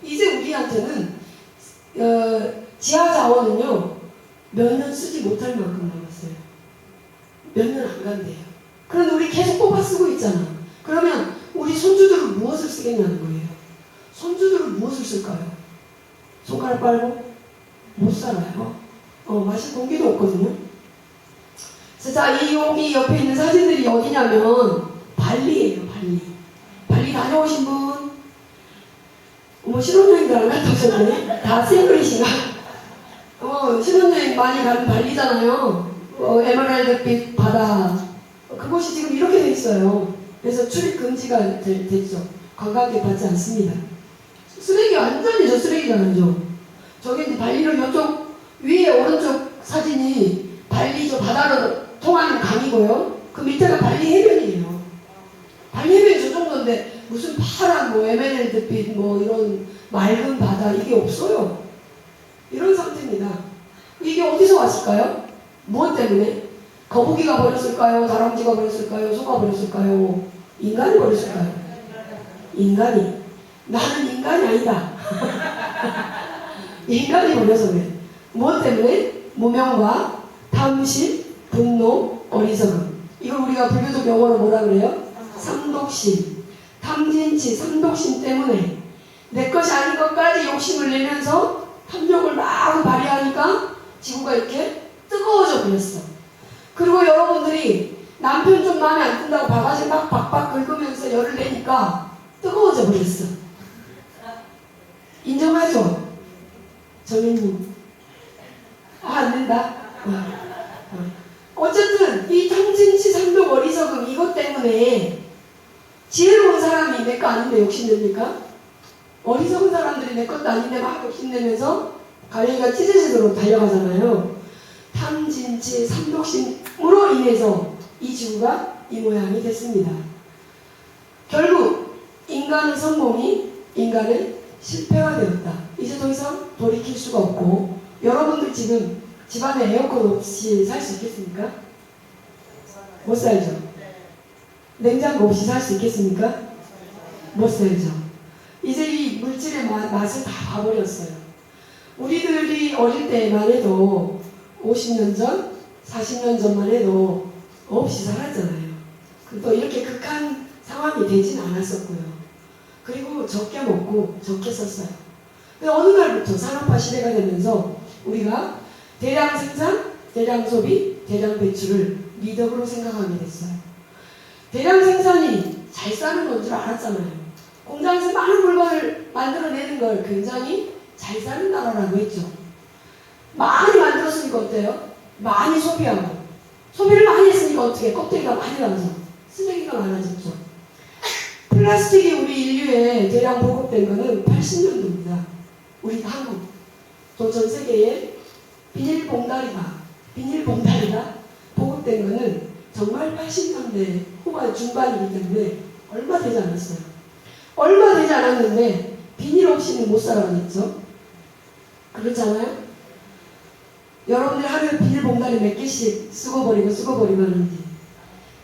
이제 우리한테는 지하 자원은요 몇 년 쓰지 못할 만큼 남았어요. 몇 년 안 간대요. 그런데 우리 계속 뽑아 쓰고 있잖아. 그러면 우리 손주들은 무엇을 쓰겠냐는 거예요. 손주들은 무엇을 쓸까요? 손가락 빨고? 못 살아요. 마실 공기도 없거든요. 자, 이 여기 옆에 있는 사진들이 어디냐면 발리예요, 발리. 발리 다녀오신 분? 신혼여행도 안 갔다 오셨네? 다 싱글이신가? 신혼여행 많이 가는 발리잖아요. 에메랄드빛 바다. 그곳이 지금 이렇게 돼 있어요. 그래서 출입 금지가 됐죠. 관광객 받지 않습니다. 쓰레기 완전히 저 쓰레기잖아요. 저기 이제 발리로 이쪽 위에 오른쪽 사진이 발리 저 바다로 통하는 강이고요. 그 밑에가 발리 해변이에요. 발리 해변이 저 정도인데 무슨 파란 뭐 에메랄드빛 뭐 이런 맑은 바다 이게 없어요. 이런 상태입니다. 이게 어디서 왔을까요? 무엇 때문에? 거북이가 버렸을까요? 다람쥐가 버렸을까요? 소가 버렸을까요? 인간이 버렸을까요? 인간이. 나는 인간이 아니다. 인간이 버려서 그래. 무엇 때문에? 무명과 탐심, 분노, 어리석음. 이걸 우리가 불교적 용어로 뭐라 그래요? 삼독심. 탐진치, 삼독심 때문에 내 것이 아닌 것까지 욕심을 내면서 탐욕을 막 발휘하니까 지구가 이렇게 뜨거워져 버렸어. 그리고 여러분들이 남편 좀 마음에 안 든다고 바가지 막 박박 긁으면서 열을 내니까 뜨거워져 버렸어. 인정하죠? 정현님. 안 된다? 어쨌든 이 탐진치, 삼독, 어리석음 이것 때문에 지혜로운 사람이 내 거 아닌데 욕심냅니까? 어리석은 사람들이 내 것도 아닌데 막 욕심내면서 가령이가 찢어지도록 달려가잖아요. 탐진치, 삼독심으로 인해서 이 지구가 이 모양이 됐습니다. 결국 인간의 성공이 인간의 실패가 되었다. 이제 더 이상 돌이킬 수가 없고, 여러분들 지금 집안에 에어컨 없이 살 수 있겠습니까? 못 살죠. 냉장고 없이 살 수 있겠습니까? 못 살죠. 이제 이 물질의 맛을 다 봐버렸어요. 우리들이 어릴 때만 해도 50년 전, 40년 전만 해도 없이 살았잖아요. 또 이렇게 극한 상황이 되진 않았었고요. 그리고 적게 먹고 적게 썼어요. 근데 어느 날부터 산업화 시대가 되면서 우리가 대량 생산, 대량 소비, 대량 배출을 미덕으로 생각하게 됐어요. 대량 생산이 잘 사는 건 줄 알았잖아요. 공장에서 많은 물건을 만들어내는 걸 굉장히 잘 사는 나라라고 했죠. 많이 만들었으니까 어때요? 많이 소비하고. 소비를 많이 했으니까 어떻게? 껍데기가 많이 나와서 쓰레기가 많아졌죠. 플라스틱이 우리 인류에 대량 보급된 거는 80년도입니다. 우리 한국, 또 전 세계에 비닐봉다리가 보급된 거는 정말 80년대 후반 중반이기 때문에 얼마 되지 않았어요. 얼마 되지 않았는데 비닐 없이는 못 살아가겠죠. 그렇잖아요. 여러분들 하루에 비닐봉다리 몇 개씩 쓰고버리고 하는지.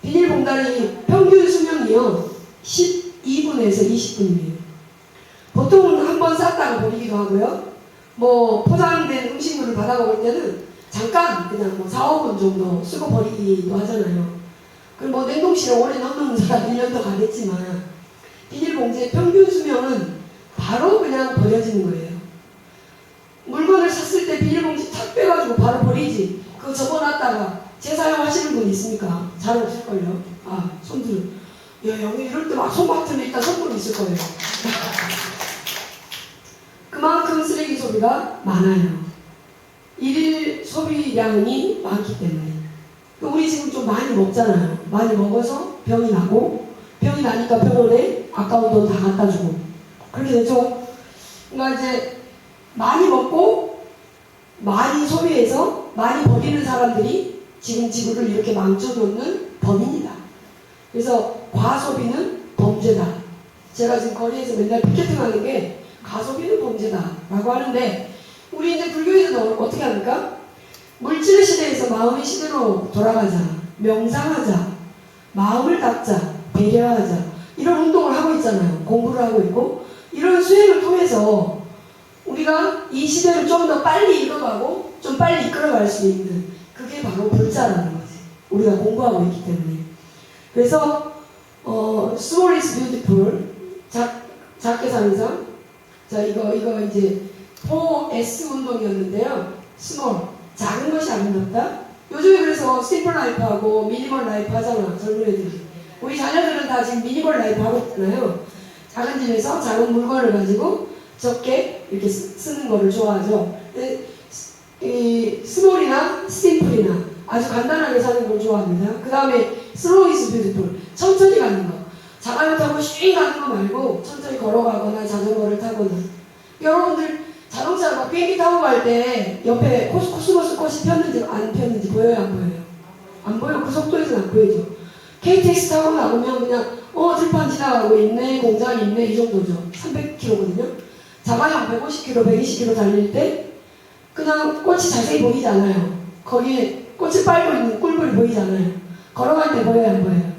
비닐봉다리 평균 수명이요 12분에서 20분이에요. 보통은 한 번 쌌다가 버리기도 하고요. 뭐 포장된 음식물을 받아 먹을 때는 잠깐 그냥 뭐 4, 5분 정도 쓰고 버리기도 하잖아요. 그리고 뭐 냉동실에 오래 넣는 사람 1년도 가겠지만 비닐봉지의 평균 수명은 바로 그냥 버려지는 거예요. 물건을 샀을 때 비닐봉지 탁 빼가지고 바로 버리지. 그거 접어놨다가 재사용하시는 분 있습니까? 잘 없을걸요. 아, 손들어. 야, 여기 이럴 때 막 손 막히면 일단 손들이 있을 거예요. 그만큼 쓰레기 소비가 많아요. 일일 소비량이 많기 때문에. 우리 지금 좀 많이 먹잖아요. 많이 먹어서 병이 나고, 병이 나니까 병원에 아까운 돈 다 갖다 주고. 그렇게 되죠. 그러니까 이제 많이 먹고, 많이 소비해서 많이 버리는 사람들이 지금 지구를 이렇게 망쳐놓는 범인이다. 그래서 과소비는 범죄다. 제가 지금 거리에서 맨날 피켓팅 하는 게 가소비는 범죄다라고 하는데, 우리 이제 불교에서는 어떻게 합니까? 물질의 시대에서 마음의 시대로 돌아가자, 명상하자, 마음을 닦자, 배려하자, 이런 운동을 하고 있잖아요. 공부를 하고 있고, 이런 수행을 통해서 우리가 이 시대를 좀 더 빨리 읽어가고 좀 빨리 이끌어갈 수 있는, 그게 바로 불자라는 거지. 우리가 공부하고 있기 때문에. 그래서 small is beautiful, 작게 사는 삶. 자, 이거 이제 4S 운동이었는데요. small, 작은 것이 아름답다. 요즘에 그래서 심플 라이프하고 미니멀 라이프 하잖아, 젊은 애들이. 우리 자녀들은 다 지금 미니멀 라이프 하고 있잖아요. 작은 집에서 작은 물건을 가지고 적게 이렇게 쓰는 거를 좋아하죠. 이 스몰이나 심플이나 아주 간단하게 사는 걸 좋아합니다. 그 다음에 slow is beautiful, 천천히 가는 거. 자가용 타고 쉬 가는 거 말고 천천히 걸어가거나 자전거를 타거나. 여러분들 자동차 막 비행기 타고 갈 때 옆에 코스모스 꽃이 폈는지 안 폈는지 보여요, 안 보여요? 안 보여. 그 속도에서는 안 보이죠. KTX 타고 나오면 그냥 들판 지나가고 있네, 공장이 있네, 이 정도죠. 300km거든요. 자가용 150km, 120km 달릴 때 그냥 꽃이 자세히 보이지 않아요. 거기에 꽃이 빨고 있는 꿀벌이 보이지 않아요. 걸어갈 때 보여요, 안 보여요?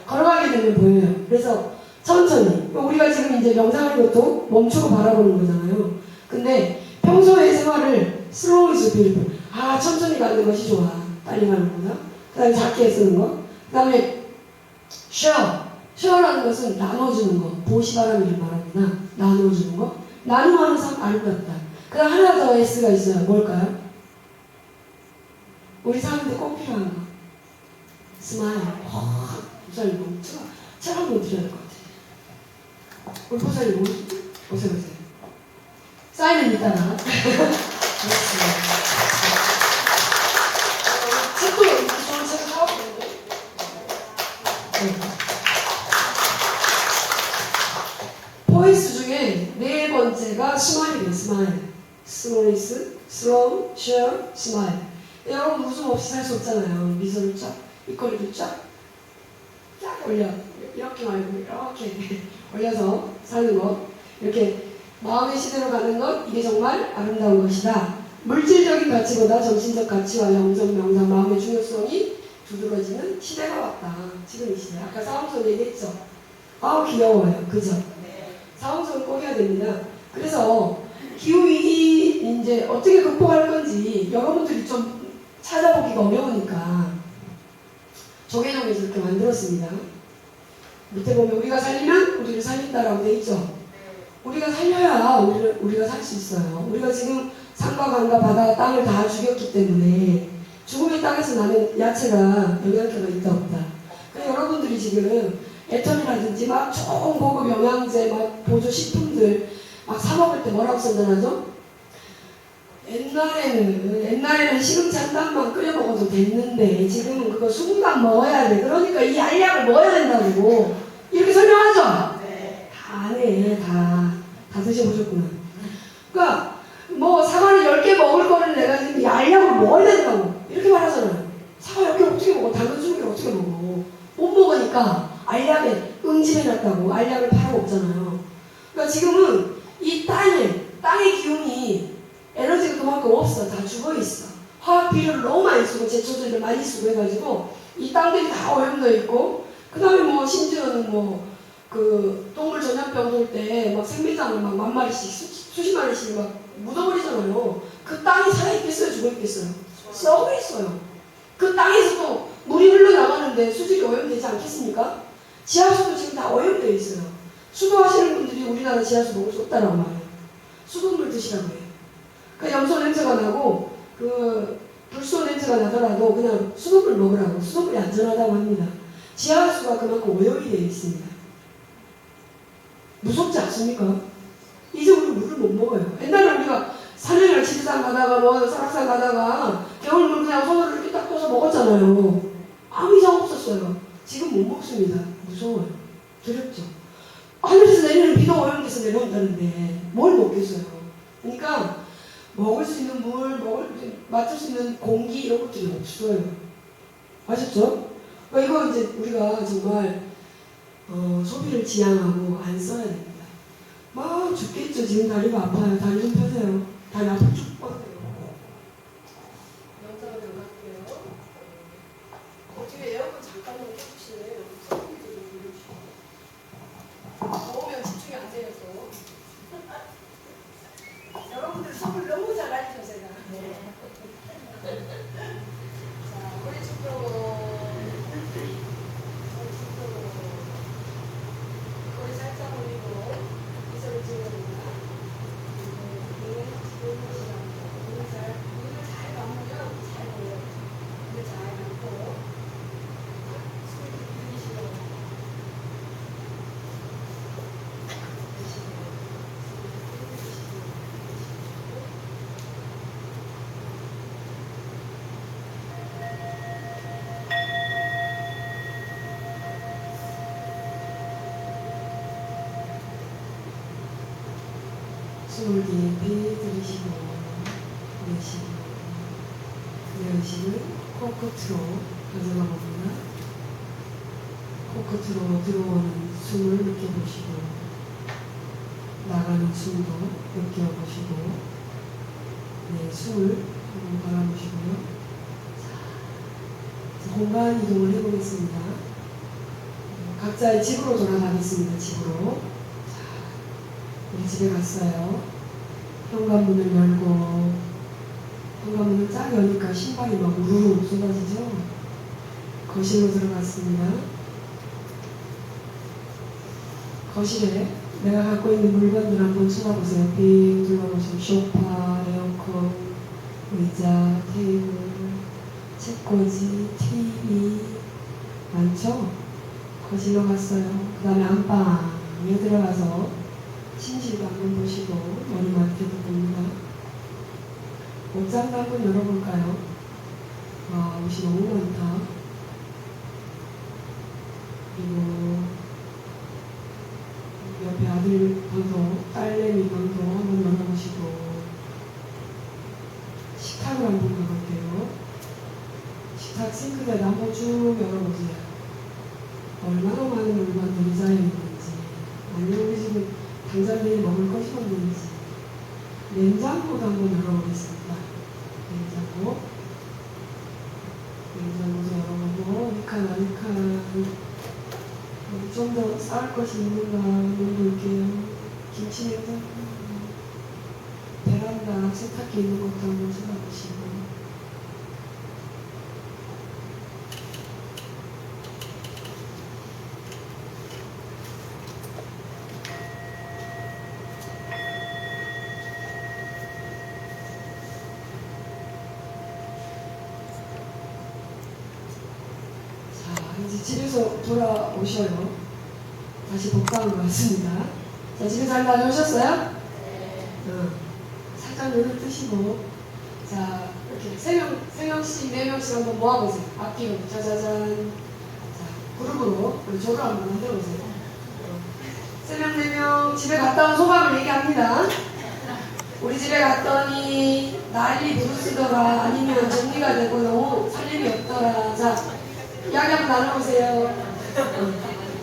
걸어가게 되면 보여요. 그래서 천천히. 우리가 지금 이제 명상하는 것도 멈추고 바라보는 거잖아요. 근데 평소의 생활을 slow is beautiful. 천천히 가는 것이 좋아. 빨리 가는 거다. 그 다음에 작게 쓰는 거. 그 다음에 share라는 것은 나눠주는 거, 보시바라미를 말합니다. 나눠주는 거, 나눔하는 삶 아름답다. 그 다음 하나 더 S가 있어요. 뭘까요? 우리 사람들 꼭 필요한 거. 스마일. 보살님 너무 차 한번 드려야 될 것 같아요. 우리 보살님 오세요. 사인은 이따가. 그렇습니다. 책도 이렇게 좋은 책을 사오고 있는데. 포인트 중에 네 번째가 스마일이에요. 스마일. 스몰리스, 슬로우, 쉐어, 스마일. 여러분 웃음 없이 살 수 없잖아요. 미소를 쫙, 입꼬리를 쫙 올려. 이렇게 말고 이렇게 올려서 사는 것. 이렇게 마음의 시대로 가는 것, 이게 정말 아름다운 것이다. 물질적인 가치보다 정신적 가치와 영적 명상, 마음의 중요성이 두드러지는 시대가 왔다. 지금 이 시대. 아까 사홍선 얘기했죠. 아우 귀여워요. 그죠? 사홍선 꼭 해야 됩니다. 그래서 기후위기 이제 어떻게 극복할 건지 여러분들이 좀 찾아보기가 어려우니까 조계종에서 이렇게 만들었습니다. 밑에 보면 우리가 살리면 우리를 살린다라고 돼 있죠. 우리가 살려야 우리가 살 수 있어요. 우리가 지금 산과 강과 바다와 땅을 다 죽였기 때문에 죽음의 땅에서 나는 야채가 영양가가 있다 없다. 그래서 여러분들이 지금 애터미라든지 막 초고급 영양제, 막 보조식품들 막 사 먹을 때 뭐라고 선전하죠? 옛날에는 시금치 한 단만 끓여 먹어도 됐는데 지금은 그거 20단 먹어야 돼. 그러니까 이 알약을 먹어야 된다고 이렇게 설명하죠? 네. 다 안 해. 다 드셔보셨구나. 그러니까 뭐 사과를 10개 먹을 거를 내가 지금 이 알약을 먹어야 된다고 이렇게 말하잖아요. 사과 10개 어떻게 먹어? 당근 20개 어떻게 먹어? 못 먹으니까 알약에 응집해놨다고 알약을 팔아먹잖아요. 그러니까 지금은 이 땅의 기운이 에너지가 그만큼 없어. 다 죽어있어. 화학 비료를 너무 많이 쓰고 제초제를 많이 쓰고 해가지고 이 땅들이 다 오염되어 있고 그 다음에 뭐 심지어는 뭐 그 동물 전염병 돌 때 막 생매장을 막 10,000마리씩 수십 마리씩 막 묻어버리잖아요. 그 땅이 살아있겠어요? 죽어있겠어요? 썩어있어요. 그 땅에서 또 물이 흘러나가는데 수질이 오염되지 않겠습니까? 지하수도 지금 다 오염되어 있어요. 수도하시는 분들이 우리나라 지하수 먹을 수 없다라고 말해요. 수돗물 드시라고 해요. 그 염소 냄새가 나고 그 불소 냄새가 나더라도 그냥 수돗물 먹으라고. 수돗물이 안전하다고 합니다. 지하수가 그만큼 오염이 되어 있습니다. 무섭지 않습니까? 이제 우리 물을 못 먹어요. 옛날에 우리가 산행을 지리산 가다가 뭐 설악산 가다가 겨울물 그냥 손으로 이렇게 딱 떠서 먹었잖아요. 아무 이상 없었어요. 지금 못 먹습니다. 무서워요. 두렵죠. 하늘에서 내리는 비도 오염돼서 내려온다는데 뭘 먹겠어요. 그러니까 먹을 수 있는 물, 맡을 수 있는 공기 이런 것들이 없어요. 아셨죠? 그러니까 이거 이제 우리가 정말 소비를 지양하고 안 써야 됩니다. 막 죽겠죠. 지금 다리가 아파요. 다리 좀 펴세요. 다리 앞으로 쭉 뻗어요. 영상을 나갈게요. 뒤에 에어컨 잠깐만 켜주시네요. 소리도 좀 들려주시고. 더우면 집중이 안 돼서. 여러분들 선물 너무 잘 알죠, 제가. 자, 우리 축도 머리 살짝 올리고 미소를 지어줍니다. 눈을 잘 감으면 잘 보여요. 눈을 잘 감고 숨을 들이쉬고 숨을 깊이 들이쉬고 내쉬고 코끝으로 가져가 봅니다. 코끝으로 들어오는 숨을 느껴보시고 나가는 숨도 느껴보시고 숨을 한번 바라보시고요. 자, 공간 이동을 해보겠습니다. 각자의 집으로 돌아가겠습니다. 집으로. 우리 집에 갔어요. 현관문을 열고 현관문을 쫙 여니까 신발이 막 우르르 쏟아지죠. 거실로 들어갔습니다. 거실에 내가 갖고 있는 물건들 한번 찾아보세요. 빙 둘러보시면 소파, 에어컨, 의자, 테이블, 책꽂이, TV 많죠? 거실로 갔어요. 그 다음에 안방에 들어가서 침실도 한번 보시고 머리맡에도 봅니다. 옷장도 한번 열어볼까요? 와, 옷이 너무 많다. 그리고 옆에 아들 방도, 딸내미 방도 한번 열어보시고 식탁을 한번 가볼게요. 식탁 싱크대도 한번 쭉 열어보세요. 얼마나 많은 물건들이 쌓여있는지, 아니면 우리 집에 당장 내일 먹을 것이 없는지. 냉장고도 한번 열어보겠습니다. 냉장고도 열어보고 이 칸, 이 칸 좀 더 쌓을 것이 있는가 한번 볼게요. 김치 냉장고, 베란다, 세탁기 있는 것도 한번 찾아보시고. 이제 집에서 돌아오셔요. 다시 복강을 왔습니다. 자, 집에 잘 다녀오셨어요? 살짝 눈을 뜨시고, 자, 이렇게 세 명씩, 네 명씩 한번 모아보세요. 앞뒤로, 짜자잔. 자, 그룹으로, 저를 한번 만들어보세요. 3명, 4명, 집에 갔다 온 소감을 얘기합니다. 우리 집에 갔더니 난리 부르시더라, 아니면 정리가 되고 너무 살림이 없더라. 자, 이야기 한번 나눠보세요.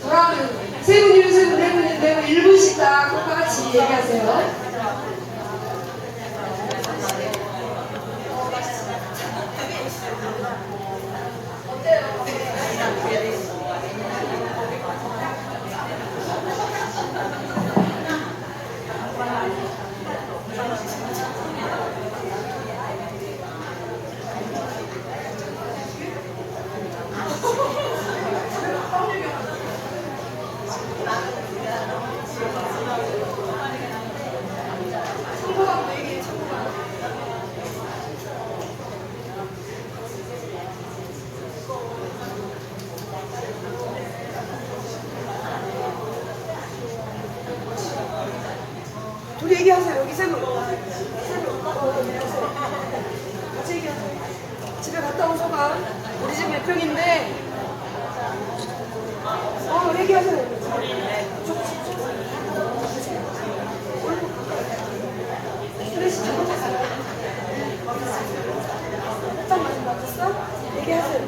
돌아오면 세 분이면 세 분, 네 분이면 네 분, 1분씩 다 똑같이 얘기하세요. 둘이 얘기하세요. 여기 세 분. 같이 얘기하세요. 집에 갔다 온 소감. 우리 집 몇 평인데. 얘기하세요. 스트레스 잘못했어요. 딱 맞은 거 같았어? 얘기하세요.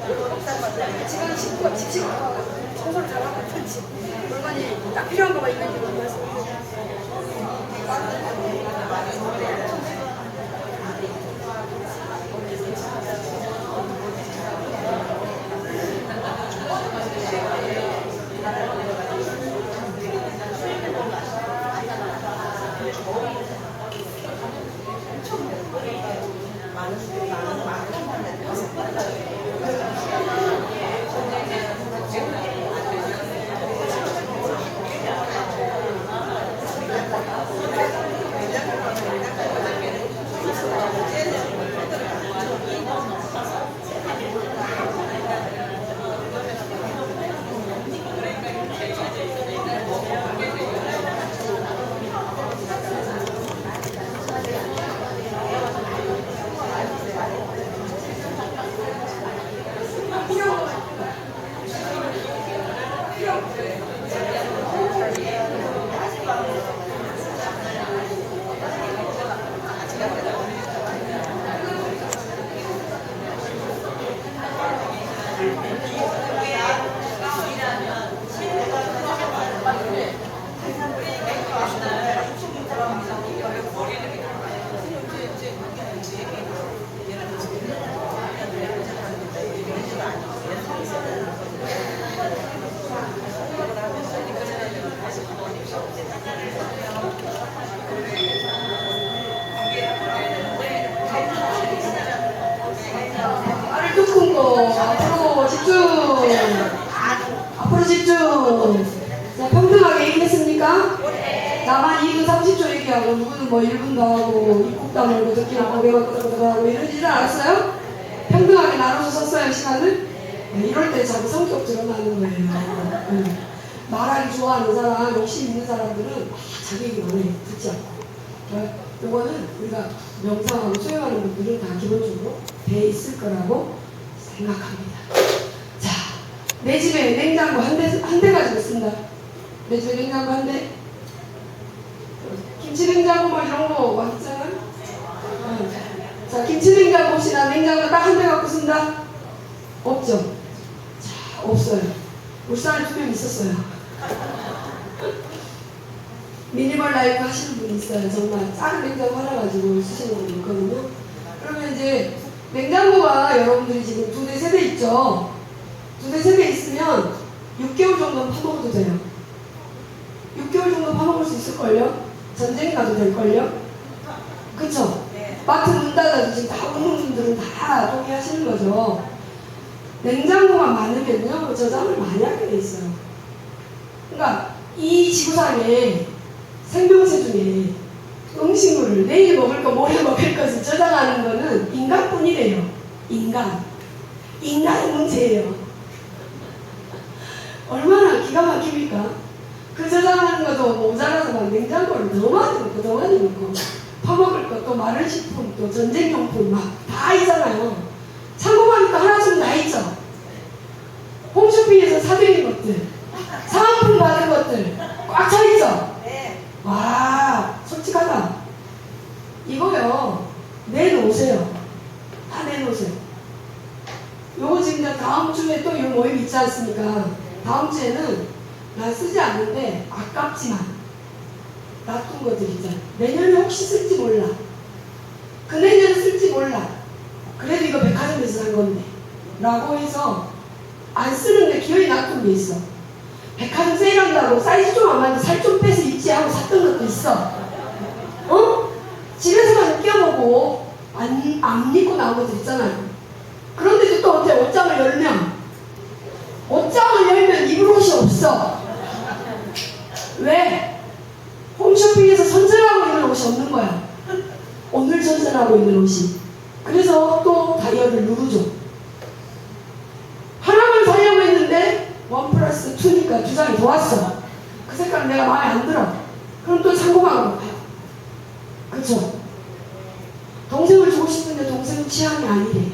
집안 식구가 집식구가 청소를 잘하고 있는지 물건이 딱 필요한 거가 있는지 말씀해주세요. 말을 뚝 끊고 앞으로 집중. 앞으로 집중. 자, 평등하게 얘기했습니까? 나만 2분 30초 얘기하고 누구는 뭐 1분 더 하고 입국도 말고 듣기 하고 외곽도 하고 이런 줄 알았어요? 평등하게 나눠서 썼어요 시간을? 네, 이럴 때 자꾸 성격 드러나는 거예요. 말하기 좋아하는 사람, 욕심 있는 사람들은 자기 얘기 많이 듣지 않고 요거는 우리가 명상하고 수행하는 분들은 다 기본적으로 돼 있을 거라고 생각합니다. 자, 내 집에 냉장고 한 대 가지고 쓴다. 내 집에 냉장고 한 대. 김치 냉장고 뭐 이런 거 있잖아요. 자, 김치 냉장고 혹시나 냉장고 딱 한 대 갖고 쓴다? 없죠? 자, 없어요. 울산에 2명 있었어요. 미니멀 라이프 하시는 분이 있어요. 정말 작은 냉장고 하나 가지고 쓰시는 분이 있거든요. 그러면 이제 냉장고가 여러분들이 지금 2대, 3대 있죠? 2대, 3대 있으면 6개월 정도는 파먹어도 돼요. 6개월 정도 파먹을 수 있을걸요? 전쟁이 가도 될걸요? 그쵸? 마트 문 닫아도 지금 다 오는 분들은 다 동의하시는 거죠. 냉장고가 많으면요, 저장을 많이 하게 돼 있어요. 그러니까 이 지구상에 생명체 중에 음식물을 내일 먹을 거, 모레 먹을 것을 저장하는 거는 인간뿐이래요. 인간의 문제예요. 얼마나 기가 막힙니까? 그 저장하는 것도 모자라서 막 냉장고를 더 많이 넣고 퍼먹을 것, 또 마를 식품, 또 전쟁용품 막 다 있잖아요. 참고만 또 하나쯤 다 있죠. 홈쇼핑에서 사드린 것들, 사은품 받은 것들 꽉 차 있죠. 와, 솔직하다. 이거요, 내놓으세요. 다 내놓으세요. 요거 지금 다음 주에 또 이 모임 있지 않습니까? 다음 주에는 난 쓰지 않는데 아깝지만 놔둔 것들 있잖아. 내년에 혹시 쓸지 몰라. 그 내년에 쓸지 몰라. 그래도 이거 백화점에서 산 건데 라고 해서 안 쓰는데 기어이 놔둔 게 있어. 백화점 세일한다고 사이즈 좀 안 맞는데 살 좀 빼서 입지 하고 샀던 것도 있어. 집에서만 끼워보고 안 입고 나온 것들 있잖아요. 그런데도 또 어때? 옷장을 열면 입을 옷이 없어. 왜? 홈쇼핑에서 선전하고 있는 옷이 없는 거야. 오늘 선전하고 있는 옷이. 그래서 또 다이어를 누르죠. 하나만 사려고 했는데 1+2니까 2장이 더 왔어. 그 색깔은 내가 마음에 안 들어. 그럼 또 참고방으로 가요. 그쵸? 동생을 주고 싶은데 동생은 취향이 아니래.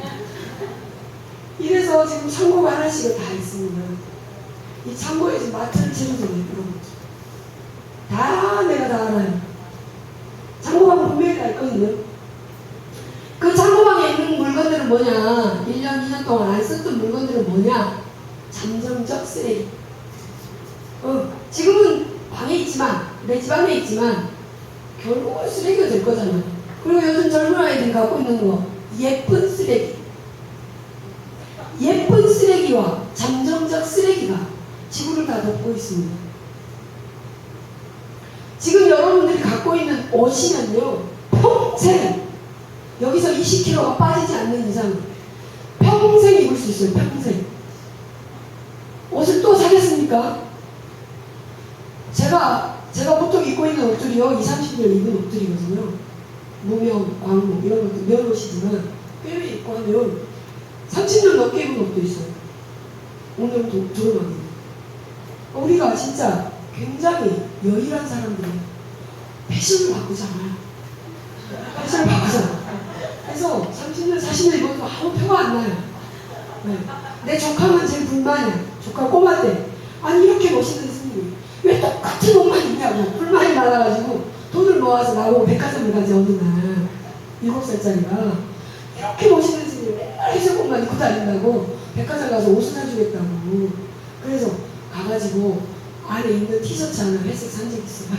이래서 지금 창고가 하나씩은 다 있습니다. 이 창고에 지금 마트를 채우잖아요, 여러분. 다 내가 다 알아요. 창고방은 분명히 다 있거든요. 그 창고방에 있는 물건들은 뭐냐? 1년, 2년 동안 안 썼던 물건들은 뭐냐? 잠정적 쓰레기. 지금은 방에 있지만, 내 집 안에 있지만, 결국은 쓰레기가 될 거잖아요. 그리고 요즘 젊은 아이들이 갖고 있는 거, 예쁜 쓰레기. 예쁜 쓰레기와 잠정적 쓰레기가 지구를 다 덮고 있습니다. 지금 여러분들이 갖고 있는 옷이면요, 평생 여기서 20kg가 빠지지 않는 이상 평생 입을 수 있어요. 평생. 옷을 또 사겠습니까? 제가 보통 입고 있는 옷들이요, 20-30년 입은 옷들이거든요. 무명, 광목 이런 것도 면옷이지만 꽤 입고 하면 30년 넘게 입은 옷도 있어요. 오늘도 두루마기. 우리가 진짜 굉장히 여일한 사람들이에요. 패션을 바꾸잖아요. 그래서 30년, 40년 입어도 아무 표가 안 나요. 네. 내 조카만 제일 불만이야. 조카 꼬마 때. 아니 이렇게 멋있는 스님이 왜 똑같은 옷만 입냐고 불만이 많아가지고 돈을 모아서 나보고 백화점을 가지 어느 날 7살짜리가 이렇게 멋있는 스님이 맨날 회색 옷만 입고 다닌다고 백화점 가서 옷을 사주겠다고. 그래서 가가지고 안에 있는 티셔츠 하나 회색 산 적 있어요.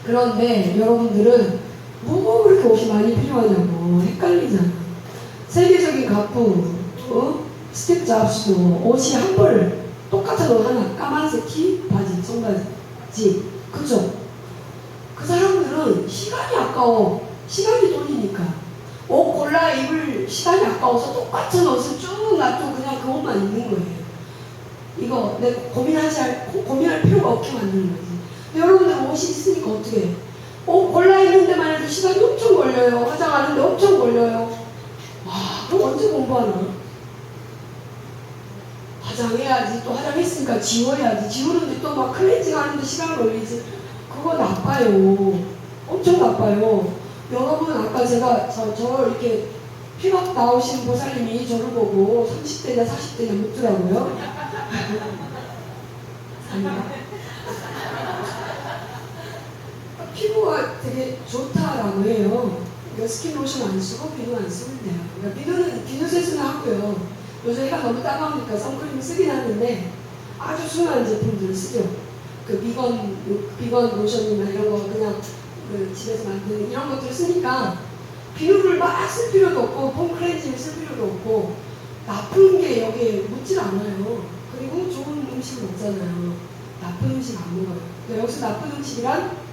그런데 여러분들은 뭐 그렇게 옷이 많이 필요하냐고 헷갈리잖아. 세계적인 가품, 스티브 잡스도 옷이 한 벌 똑같은 옷 하나, 까만색 티, 바지, 청바지, 그죠? 그 사람들은 시간이 아까워. 시간이 돈이니까 옷 골라 입을 시간이 아까워서 똑같은 옷을 쭉 놔두고 그냥 그 옷만 입는 거예요. 이거 내가 고민할 필요가 없게 만드는 거지. 근데 여러분들 옷이 있으니까 어떻게 해요? 옷 골라 입는 데만 해도 시간이 엄청 걸려요. 화장하는데 엄청 걸려요. 와, 그럼 언제 공부하나? 화장해야지. 또 화장했으니까 지워야지. 지우는데 또 막 클렌징 하는데 시간 걸리지. 그거 나빠요. 엄청 나빠요. 여러분, 아까 제가 저 이렇게 피가 나오신 보살님이 저를 보고 30대냐 40대냐 묻더라고요. 피부가 되게 좋다라고 해요. 그러니까 스킨 로션 안 쓰고 비누 안 쓰면 돼요. 그러니까 비누 세수는 하고요. 요새 해가 너무 따가우니까 선크림 쓰긴 하는데 아주 순한 제품들을 쓰죠. 그 비건 로션이나 이런 거 그냥 그 집에서 만드는 이런 것들 쓰니까 비누를 막 쓸 필요도 없고 폼 클렌징을 쓸 필요도 없고 나쁜 게 여기에 묻질 않아요. 그리고 좋은 음식을 먹잖아요. 나쁜 음식 안 먹어요. 그러니까 여기서 나쁜 음식이란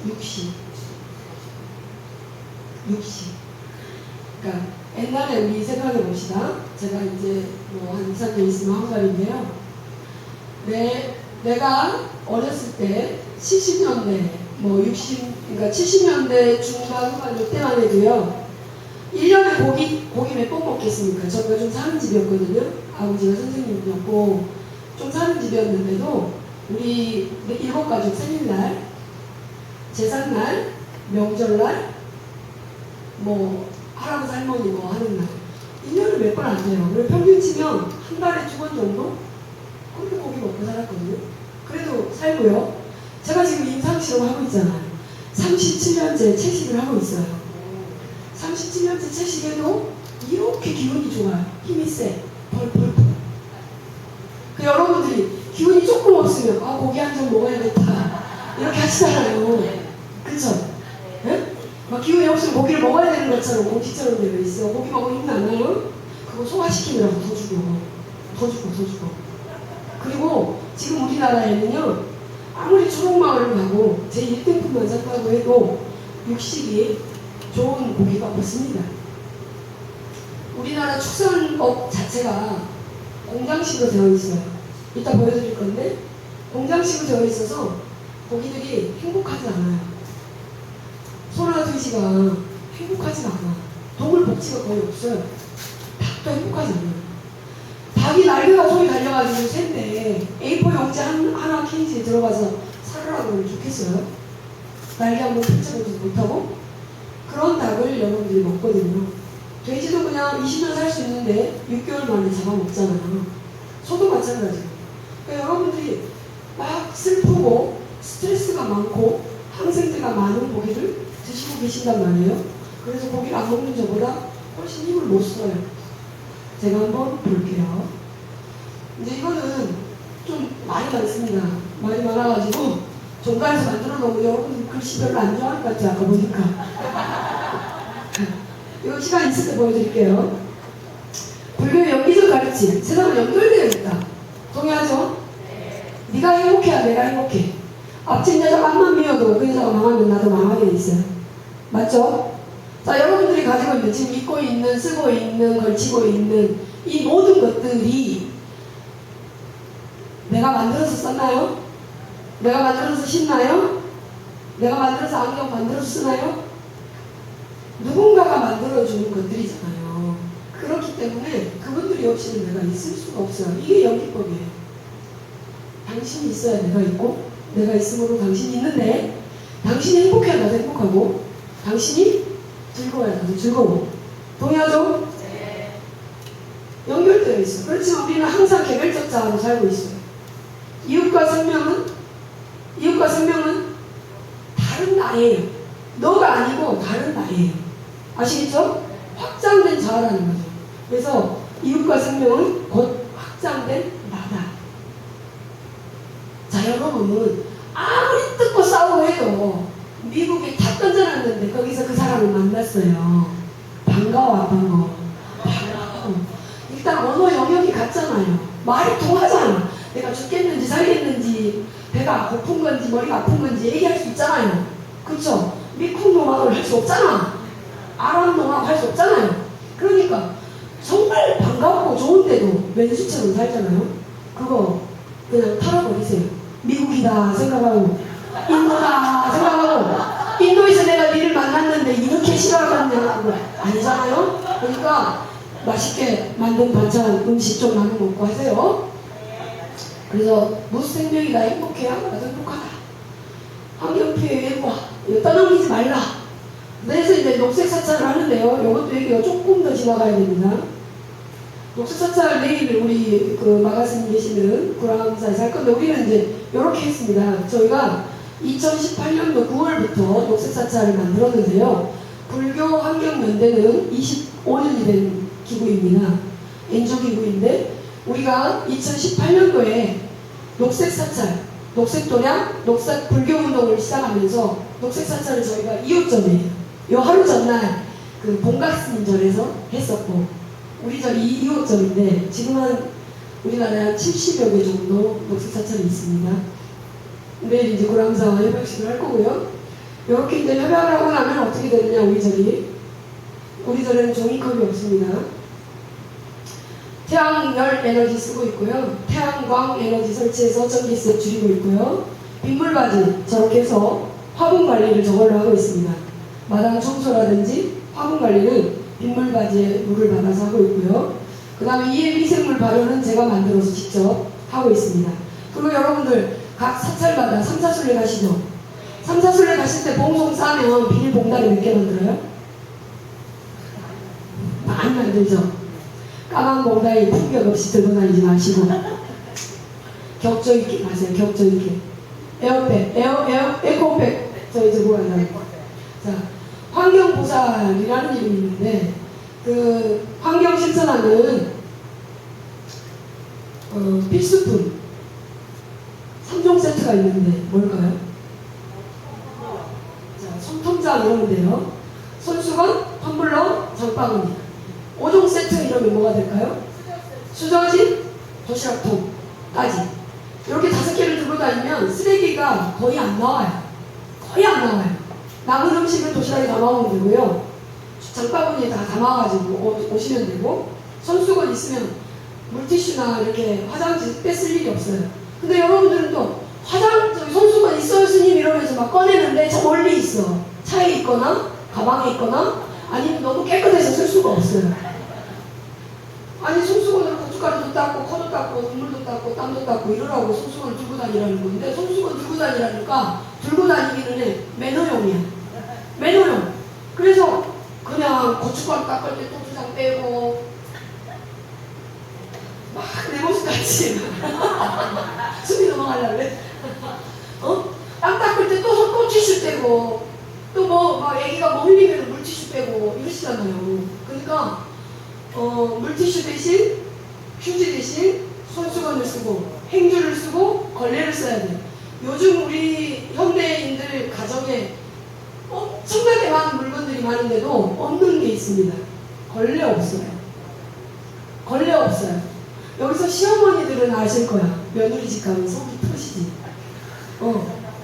육식. 그러니까 옛날에 우리 생각해 봅시다. 제가 이제 뭐 한 2, 3년 있으면 한가인데요. 내가 어렸을 때 70년대 그러니까 70년대 중반 후반 이때만 해도요. 1년에 고기 몇 번 먹겠습니까? 저가 좀 사는 집이었거든요. 아버지가 선생님이었고 좀 사는 집이었는데도 우리 7가족 생일날, 제삿날, 명절날, 뭐 할아버지 할머니 뭐 하는 날 1년에 몇 번 안 돼요. 그리고 평균 치면 한 달에 2번 정도? 그렇게 고기 먹고 살았거든요. 그래도 살고요. 제가 지금 임상실험 하고 있잖아요. 37년째 채식을 하고 있어요. 37년째 채식해도 이렇게 기분이 좋아요. 힘이 세. 펄펄펄. 그 여러분들이 기운이 조금 없으면 고기 한 점 먹어야겠다 이렇게 하시잖아요. 그쵸? 네? 막 기운이 없으면 고기를 먹어야 되는 것처럼 공식처럼 되어 있어. 고기 먹으면 힘이 안 나요? 그거 소화시키느라고 더 죽어. 그리고 지금 우리나라에는요, 아무리 초록마을을 가고 제 1등품만 산다고 해도 육식이 좋은 고기가 없습니다. 우리나라 축산업 자체가 공장식으로 되어 있어요. 이따 보여드릴 건데 공장식으로 되어 있어서 고기들이 행복하지 않아요. 소나 돼지가 행복하지 않아. 동물 복지가 거의 없어요. 닭도 행복하지 않아요. 닭이 날개가 소리 달려가지고 샌데 A4 용지 하나 케이지에 들어가서 살으라고 하면 좋겠어요? 날개 한번 펼쳐보지 못하고? 그런 닭을 여러분들이 먹거든요. 돼지도 그냥 20년 살 수 있는데 6개월 만에 잡아먹잖아요. 소도 마찬가지예요. 그러니까 여러분들이 막 슬프고 스트레스가 많고 항생제가 많은 고기를 드시고 계신단 말이에요. 그래서 고기를 안 먹는 저보다 훨씬 힘을 못 써요. 제가 한번 볼게요. 이제 이거는 좀 말이 많습니다. 말이 많아가지고 종가에서 만들어 놓으면 여러분들 글씨 별로 안 좋아할 것 같아요. 아까 보니까. 이거 시간 있을 때 보여드릴게요. 불교의 연기적 가르침. 세상은 연결되어 있다. 동의하죠? 네가 행복해야 내가 행복해. 앞진 여자가 앞만 미워도 그 여자가 망하면 나도 망하게 돼 있어요. 맞죠? 자, 여러분들이 가지고 있는, 지금 입고 있는, 쓰고 있는, 걸치고 있는 이 모든 것들이 내가 만들어서 썼나요? 내가 만들어서 신나요? 내가 만들어서 안경 만들어서 쓰나요? 누군가가 만들어주는 것들이잖아요. 그렇기 때문에 그분들이 없이는 내가 있을 수가 없어요. 이게 연기법이에요. 당신이 있어야 내가 있고, 내가 있으므로 당신이 있는데, 당신이 행복해야 나도 행복하고, 당신이 즐거워야 나도 즐거워. 동의하죠? 네. 연결되어 있어. 그렇지만 우리는 항상 개별적 자아로 살고 있어요. 이웃과 생명은 다른 나예요. 너가 아니고 다른 나예요. 아시겠죠? 확장된 자아라는 거죠. 그래서 이웃과 생명은 곧 확장된 나다. 자, 여러분, 아무리 뜯고 싸우고 해도 미국에 다 던져놨는데 거기서 그 사람을 만났어요. 반가워. 일단 언어 영역이 같잖아요. 말이 통하잖아. 내가 죽겠는지 살겠는지, 배가 고픈 건지 머리가 아픈 건지 얘기할 수 있잖아요. 그쵸? 미국 농악을 할 수 없잖아. 아랍 농악 할 수 없잖아요. 그러니까 정말 반갑고 좋은데도 왼수처럼 살잖아요. 그거 그냥 털어버리세요. 미국이다 생각하고 인도다 생각하고 인도에서 내가 니를 만났는데 이렇게 싫어하겠냐 그거 아니잖아요. 그러니까 맛있게 만든 반찬 음식 좀 나눠 먹고 하세요. 그래서 무생명이가 행복해야 나도 행복하다. 환경피해 예고 떠넘기지 말라. 그래서 이제 녹색사찰을 하는데요. 이것도 얘기가 조금 더 지나가야 됩니다. 녹색사찰 내일 우리 그 마가스님 계시는 구랑사에서 할 건데 우리는 이제 이렇게 했습니다. 저희가 2018년도 9월부터 녹색사찰을 만들었는데요. 불교 환경연대는 25년이 된 기구입니다. 엔조기구인데 우리가 2018년도에 녹색사찰, 녹색도량, 녹색 불교운동을 시작하면서 녹색사찰을 저희가 2호점에 요 하루 전날 그 봉각스님 절에서 했었고 우리 절이 2호점인데 지금 한 우리나라에 한 70여 개 정도 녹색사찰이 있습니다. 내일 이제 구람사와 협약식을 할 거고요. 이렇게 이제 협약을 하고 나면 어떻게 되느냐 우리 절이 우리 절에는 종이컵이 없습니다. 태양열 에너지 쓰고 있고요. 태양광 에너지 설치해서 전기세 줄이고 있고요. 빗물바지 저렇게 해서 화분 관리를 저걸로 하고 있습니다. 마당 청소라든지 화분 관리는 빗물바지에 물을 받아서 하고 있고요. 그 다음에 이해 미생물 발효는 제가 만들어서 직접 하고 있습니다. 그리고 여러분들 각 사찰마다 삼사순례 가시죠? 삼사순례 가실 때 봉송 싸면 비닐 봉다리 몇 개 만들어요? 많이 만들죠? 까만 봉다리 품격 없이 들고 다니지 마시고 격조 있게 가세요. 격조 있게 에어백, 에코백 저 이제 뭐가 나요? 자, 환경보살이라는 이름이 있는데 그 환경 실천하는 필수품 3종 세트가 있는데 뭘까요? 자, 손통장 이러면 돼요. 손수건, 텀블러, 장바구니 5종 세트 이러면 뭐가 될까요? 수저집, 도시락통까지 이렇게 5개를 들고 다니면 쓰레기가 거의 안 나와요. 거의 안 나와요. 남은 음식을 도시락에 담아오면 되고요. 장바구니에 다 담아가지고 오시면 되고 손수건 있으면 물티슈나 이렇게 화장지 뺏을 일이 없어요. 근데 여러분들은 또 손수건 있어요 스님 이러면서 막 꺼내는데 저 멀리 있어. 차에 있거나 가방에 있거나 아니면 너무 깨끗해서 쓸 수가 없어요. 아니 손수건으로 고춧가루도 닦고 코도 닦고 눈물도 닦고 땀도 닦고 이러라고 손수건을 들고 다니라는 건데 손수건 들고 다니라니까 들고 다니기는 해. 매너용이야. 매너용. 그래서 그냥 고춧가루 닦을 때 또 2장 빼고 막 내 모습같이 숨이 넘어가려고 그래. 땀 닦을 때 또 티슈 떼고 또 막 애기가 뭐 흘리면 물티슈 빼고 이러시잖아요. 그러니까 물티슈 대신 휴지 대신 손수건을 쓰고 행주를 쓰고 걸레를 써야 돼. 요즘 우리 현대인들 가정에 엄청나게 많은 물건들이 많은데도 없는 게 있습니다. 걸레 없어요. 걸레 없어요. 여기서 시어머니들은 아실 거야. 며느리 집 가면 속이 터지지.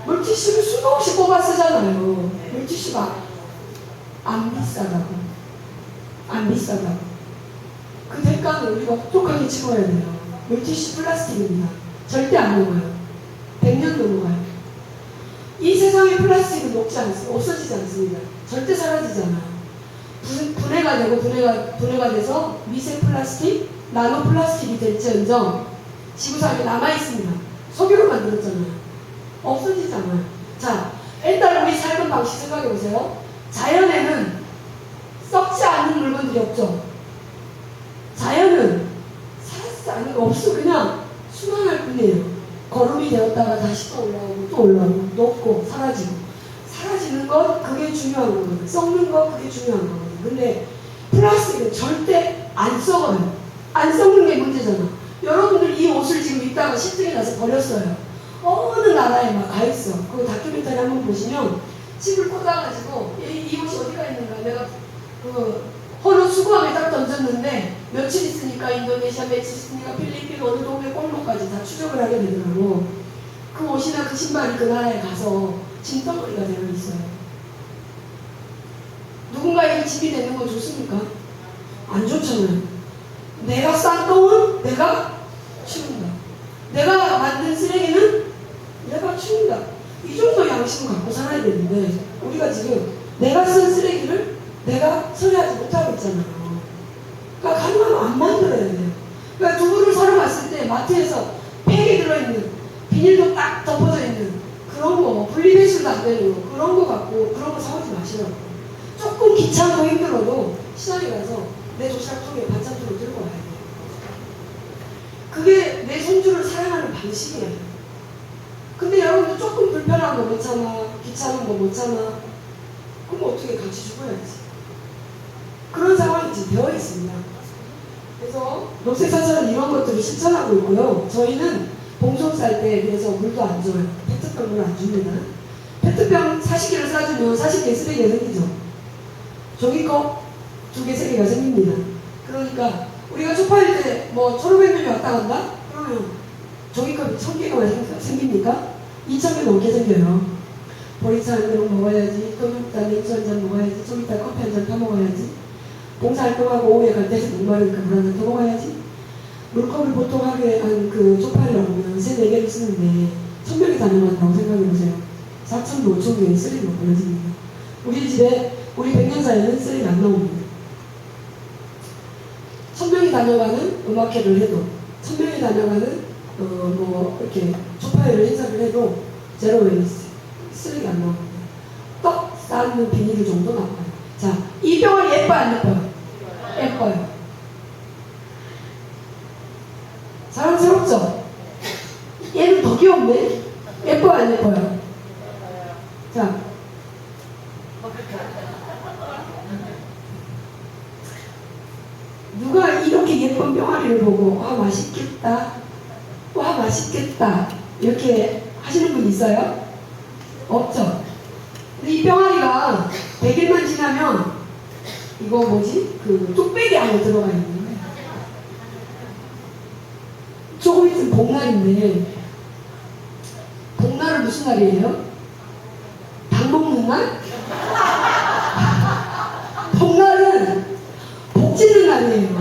물티슈를 수도 없이 뽑아 쓰잖아요. 물티슈가 안 비싸다고. 안 비싸다고. 그 대가는 우리가 혹독하게 치러야 돼요. 물티슈 플라스틱입니다. 절대 안 녹아요. 100년 넘어가요. 이 세상의 플라스틱은 녹지 않습니다. 없어지지 않습니다. 절대 사라지지 않아요. 분해가 되고 분해가 돼서 미세 플라스틱, 나노 플라스틱이 될지언정 지구상에 남아있습니다. 석유로 만들었잖아요. 없어지지 않아요. 자, 일단 우리 삶은 방식 생각해보세요. 자연에는 썩지 않는 물건들이 없죠. 자연은 살아있지 않는 거 없어. 그냥 순환할 뿐이에요. 거름이 되었다가 다시 또 올라오고 또 올라오고 녹고 사라지고 사라지는 것 그게 중요한 거거든요. 썩는 것 그게 중요한 거거든요. 근데 플라스틱은 절대 안 썩어요. 안 썩는 게 문제잖아. 여러분들 이 옷을 지금 입다가 시증이 나서 버렸어요. 어느 나라에 막 가 있어. 그 다큐멘터리 한번 보시면 집을 꽂아가지고 이 옷이 어디가 있는가 내가 어느 수거함에 딱 던졌는데 며칠 있으니까 인도네시아, 며칠 있으니까 필리핀 어느 동네 골목까지 다 추적을 하게 되더라고. 그 옷이나 그 신발이 그 나라에 가서 짐덩어리가 되어 있어요. 누군가에게 집이 되는 건 좋습니까? 안 좋잖아요. 내가 싼 똥은 내가 치운다. 내가 만든 쓰레기는 내가 치운다. 이 정도 양심을 갖고 살아야 되는데 우리가 지금 내가 쓴 쓰레기를 내가 처리하지 못하고 있잖아요. 그러니까 가능하면 안 만들어야 돼요. 그러니까 두부를 사러 갔을 때 마트에서 팩에 들어있는 비닐도 딱 덮어져 있는 그런 거, 분리배출도 안 되는 거, 그런 거 갖고 그런 거 사오지 마시라고. 조금 귀찮고 힘들어도 시장에 가서 내 도시락통에 반찬통을 들고 와야 돼요. 그게 내 손주를 사랑하는 방식이에요. 근데 여러분들 조금 불편한 거 못 참아, 귀찮은 거 못 참아, 그럼 어떻게 같이 죽어야지. 그런 상황이 지금 되어 있습니다. 그래서 녹색사설은 이런 것들을 실천하고 있고요. 저희는 봉송 쌀 때 그래서 물도 안 줘요. 페트병 물 안 줍니다. 페트병 40개를 싸주면 40개 쓰레기가 생기죠. 종이컵 2개, 3개가 생깁니다. 그러니까 우리가 쪽팔릴 때 뭐 1,500명이 왔다 간다? 그러면 종이컵이 1,000개가 생깁니까? 2,000개 넘게 생겨요. 보리차 한 병 먹어야지, 좀 이따 냉수 한 잔 먹어야지, 좀 이따 커피 한 잔 타먹어야지, 봉사활동하고 오후에 갈 때 목마르니까 물 한 잔 더 먹어야지. 물컵을 보통 하루에 한 그 쪽팔이라고 하면 3-4개를 쓰는데 1,000명이 다녀간다고 생각해보세요. 4,000개, 5,000개의 쓰레기가 버려집니다. 우리 집에 우리 100년사에는 쓰레기 안 나옵니다. 1,000명이 다녀가는 음악회를 해도 1,000명이 다녀가는 뭐 이렇게 쪽팔이를 행사를 해도 제로 웨이스트 쓰레기 안 나옵니다. 떡 쌓는 비닐 정도 나와요. 자, 이 병아리 예뻐요, 안 예뻐요? 예뻐요. 사랑스럽죠? 얘는 더 귀엽네? 예뻐요, 안 예뻐요? 자, 누가 이렇게 예쁜 병아리를 보고 와 맛있겠다, 와 맛있겠다 이렇게 하시는 분 있어요? 없죠? 근데 이 병아리가 100일만 지나면 이거 뭐지? 그 뚝배기 안에 들어가 있는 거예요. 조금 있으면 복날인데 복날은 무슨 날이에요? 닭 먹는 날? 복날은 복 짓는 날이에요.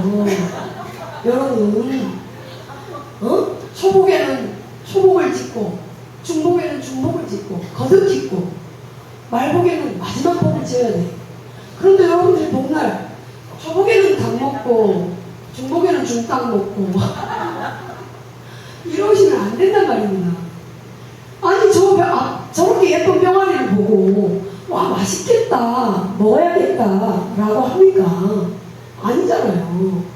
여러분, 초복에는 초복을 짓고, 중복에는 중복을 짓고, 거듭 짓고, 말복에는 마지막 복을 지어야 돼. 그런데 여러분들이 복날, 초복에는 닭 먹고, 중복에는 중닭 먹고, 이러시면 안 된단 말입니다. 아니, 저렇게 예쁜 병아리를 보고, 와, 맛있겠다, 먹어야겠다, 라고 합니까? 아니잖아요.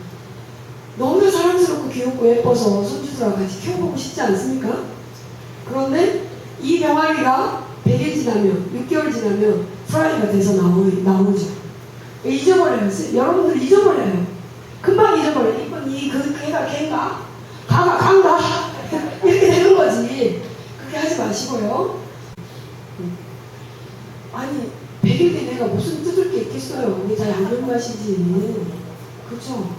너무 사랑스럽고 귀엽고 예뻐서 손주들하고 같이 키워보고 싶지 않습니까? 그런데 이 병아리가 100일 지나면, 6개월 지나면 사라리가 돼서 나오죠. 잊어버려요. 여러분들 잊어버려요. 금방 잊어버려요. 이번 걔가 걔인가? 강가? 이렇게 되는 거지. 그렇게 하지 마시고요. 아니, 100일 뒤에 내가 무슨 뜯을 게 있겠어요. 우리 다 양념 맛이지. 그렇죠?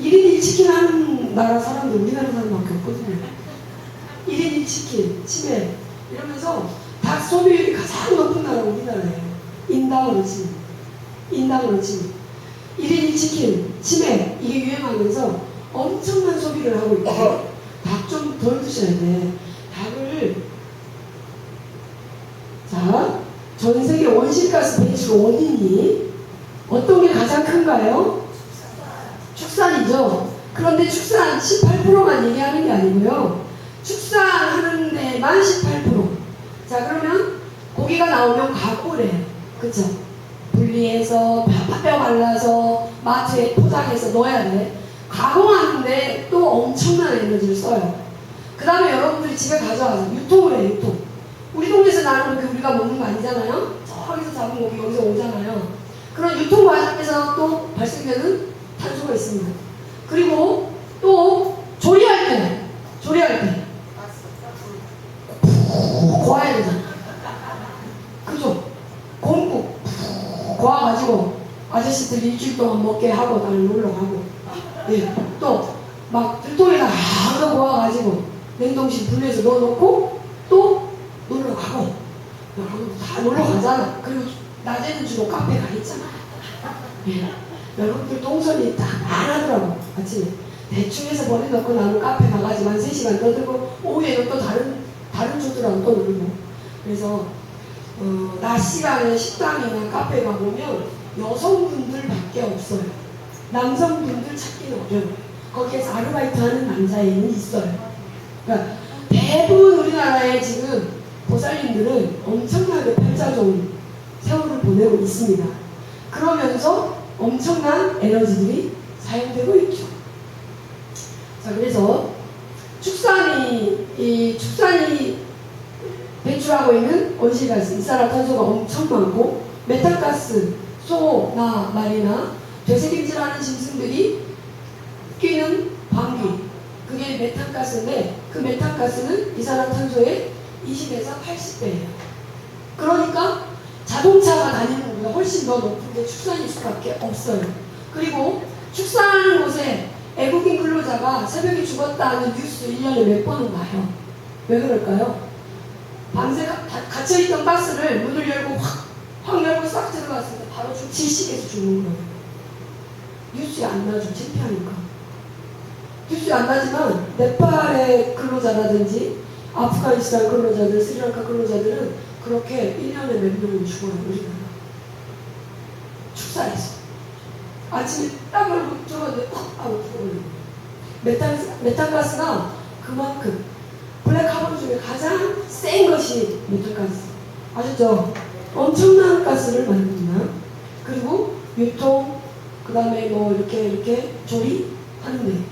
1인 1치킨 하는 나라 사람들 우리나라 사람밖에 없거든요. 1인 1치킨, 치맥 이러면서 닭 소비율이 가장 높은 나라가 우리나라예요. 인당으로 치면 1인 1치킨, 치맥 이게 유행하면서 엄청난 소비를 하고 있고 닭 좀 덜 드셔야 돼. 닭을 자, 전 세계 온실가스 배출 원인이 어떤 게 가장 큰가요? 축산이죠. 그런데 축산 18%만 얘기하는 게 아니고요. 축산하는 데만 18%. 자, 그러면 고기가 나오면 가꾸래요. 그쵸? 분리해서 뼈 발라서 마트에 포장해서 넣어야 돼. 가공하는데 또 엄청난 에너지를 써요. 그 다음에 여러분들이 집에 가져와서 유통을 해요. 유통. 우리 동네에서 나는 고기 우리가 먹는 거 아니잖아요. 저기서 잡은 고기 여기서 오잖아요. 그런 유통 과정에서 또 발생되는 탄소가 있습니다. 그리고 또 조리할 때 고아야 되잖아. 그죠? 곰국 고아가지고 아저씨들 일주일 동안 먹게 하고 나를 놀러 가고, 예, 또 막 들통에다 한거 고아가지고 냉동실 분리해서 넣어놓고 또 놀러 가고, 여러분 다 놀러 가잖아. 그리고 낮에는 주로 카페 가 있잖아. 예. 여러분들 동선이 다 많아더라고. 아침에 대충 해서 버려놓고 나는 카페 가가지고 한 3시간 떠들고 오후에는 또 다른 조들하고 또 놀고. 그래서 낮 시간에 식당이나 카페 가보면 여성분들밖에 없어요. 남성분들 찾기는 어려워요. 거기에서 아르바이트 하는 남자애는 있어요. 그러니까 대부분 우리나라의 지금 보살님들은 엄청나게 팔자 좋은 세월을 보내고 있습니다. 그러면서 엄청난 에너지들이 사용되고 있죠. 자, 그래서 축산이 배출하고 있는 온실가스, 이산화탄소가 엄청 많고, 메탄가스, 소, 나, 말이나 되새김질하는 짐승들이 끼는 방귀, 그게 메탄가스인데, 그 메탄가스는 이산화탄소의 20에서 80배예요. 그러니까 자동차가 다니는 것보다 훨씬 더 높은 게 축산일 수밖에 없어요. 그리고 축산하는 곳에 외국인 근로자가 새벽에 죽었다는 뉴스 1년에 몇 번은 나요. 왜 그럴까요? 밤새 갇혀있던 가스를 문을 열고 확 열고 싹 들어갔을 때 바로 질식해서 죽는 거예요. 뉴스에 안 나죠. 창피하니까. 뉴스에 안 나지만 네팔의 근로자라든지 아프가니스탄 근로자들, 스리랑카 근로자들은 그렇게 1년에 몇 명이 죽어요. 우리나라. 축사에서. 아침에 땀을 못 들었는데 팍 하고 죽어버려요. 메탄가스가 그만큼 블랙카본 중에 가장 센 것이 메탄가스. 아시죠? 엄청난 가스를 만듭니다. 그리고 유통, 그 다음에 뭐 이렇게 조리하는데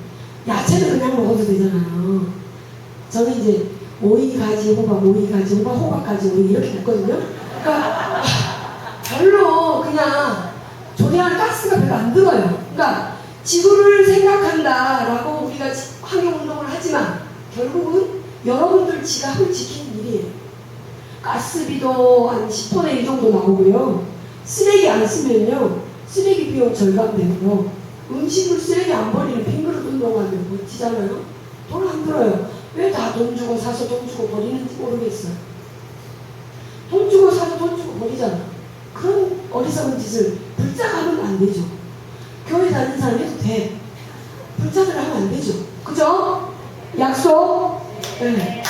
야채를 그냥 먹어도 되잖아요. 저는 이제 오이가지 호박, 오이가지 호박, 호박가지 오이 이렇게 먹거든요. 그러니까 별로 그냥 조리하는 가스가 별로 안 들어요. 그러니까 지구를 생각한다라고 우리가 환경운동을 하지만 결국은 여러분들 지갑을 지키는 일이에요. 가스비도 한 10분의 1 정도 나오고요. 쓰레기 안 쓰면요. 쓰레기 비용 절감되고요. 음식물 쓰레기 안 버리는 빈그릇 운동하면 멋지잖아요. 돈 안 들어요. 왜 다 돈 주고 사서 돈 주고 버리는지 모르겠어요. 돈 주고 사서 돈 주고 버리잖아. 그런 어리석은 짓을 불자가 하면 안 되죠. 교회 다니는 사람 해도 돼. 불자들 하면 안 되죠. 그죠? 약속? 네.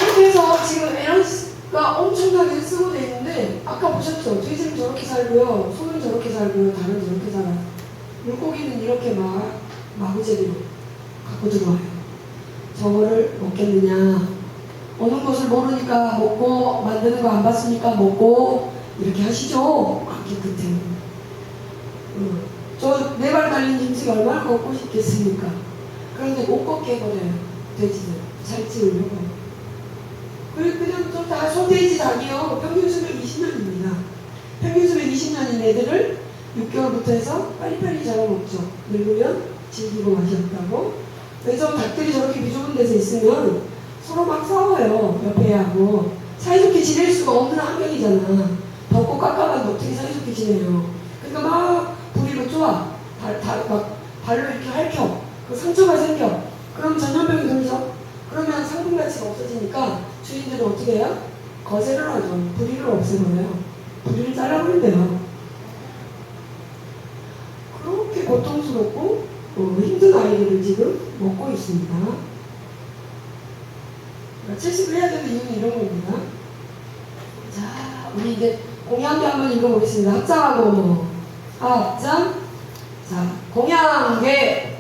이렇게 해서 지금 에너지가 엄청나게 쓰고 돼 있는데, 아까 보셨죠? 돼지는 저렇게 살고요, 소는 저렇게 살고요, 닭은 저렇게 살아요. 물고기는 이렇게 마구제비로 갖고 들어와요. 저거를 먹겠느냐? 어느 것을 모르니까 먹고, 만드는 거 안 봤으니까 먹고, 이렇게 하시죠? 그렇게 끝에. 저 4발 달린 짐승이 얼마나 걷고 싶겠습니까? 그런데 못 걷게 해버려요. 돼지들. 잘 찍으려고. 그냥 또 다 소돼지 닭이요. 평균 수명 20년입니다. 평균 수명 20년인 애들을 6개월부터 해서 빨리빨리 잡아먹죠. 늙으면 질기고 맛이 없다고. 그래서 닭들이 저렇게 비좁은 데서 있으면 서로 막 싸워요. 옆에 하고. 사이좋게 지낼 수가 없는 환경이잖아. 덥고 깎아가지고 어떻게 사이좋게 지내요. 그러니까 막 부리로 쪼아. 막 발로 이렇게 핥혀. 그 상처가 생겨. 그럼 전염병이 돌죠. 그러면 상품 가치가 없어지니까 주인들은 어떻게 해요? 거세를 하죠. 부리를 없애버려요. 부리를 잘라버린대요. 그렇게 고통스럽고 힘든 아이들을 지금 먹고 있습니다. 70을 해야 되는 이유는 이런 겁니다. 자, 우리 이제 공양계 한번 읽어보겠습니다. 합장하고 합장. 자, 공양계.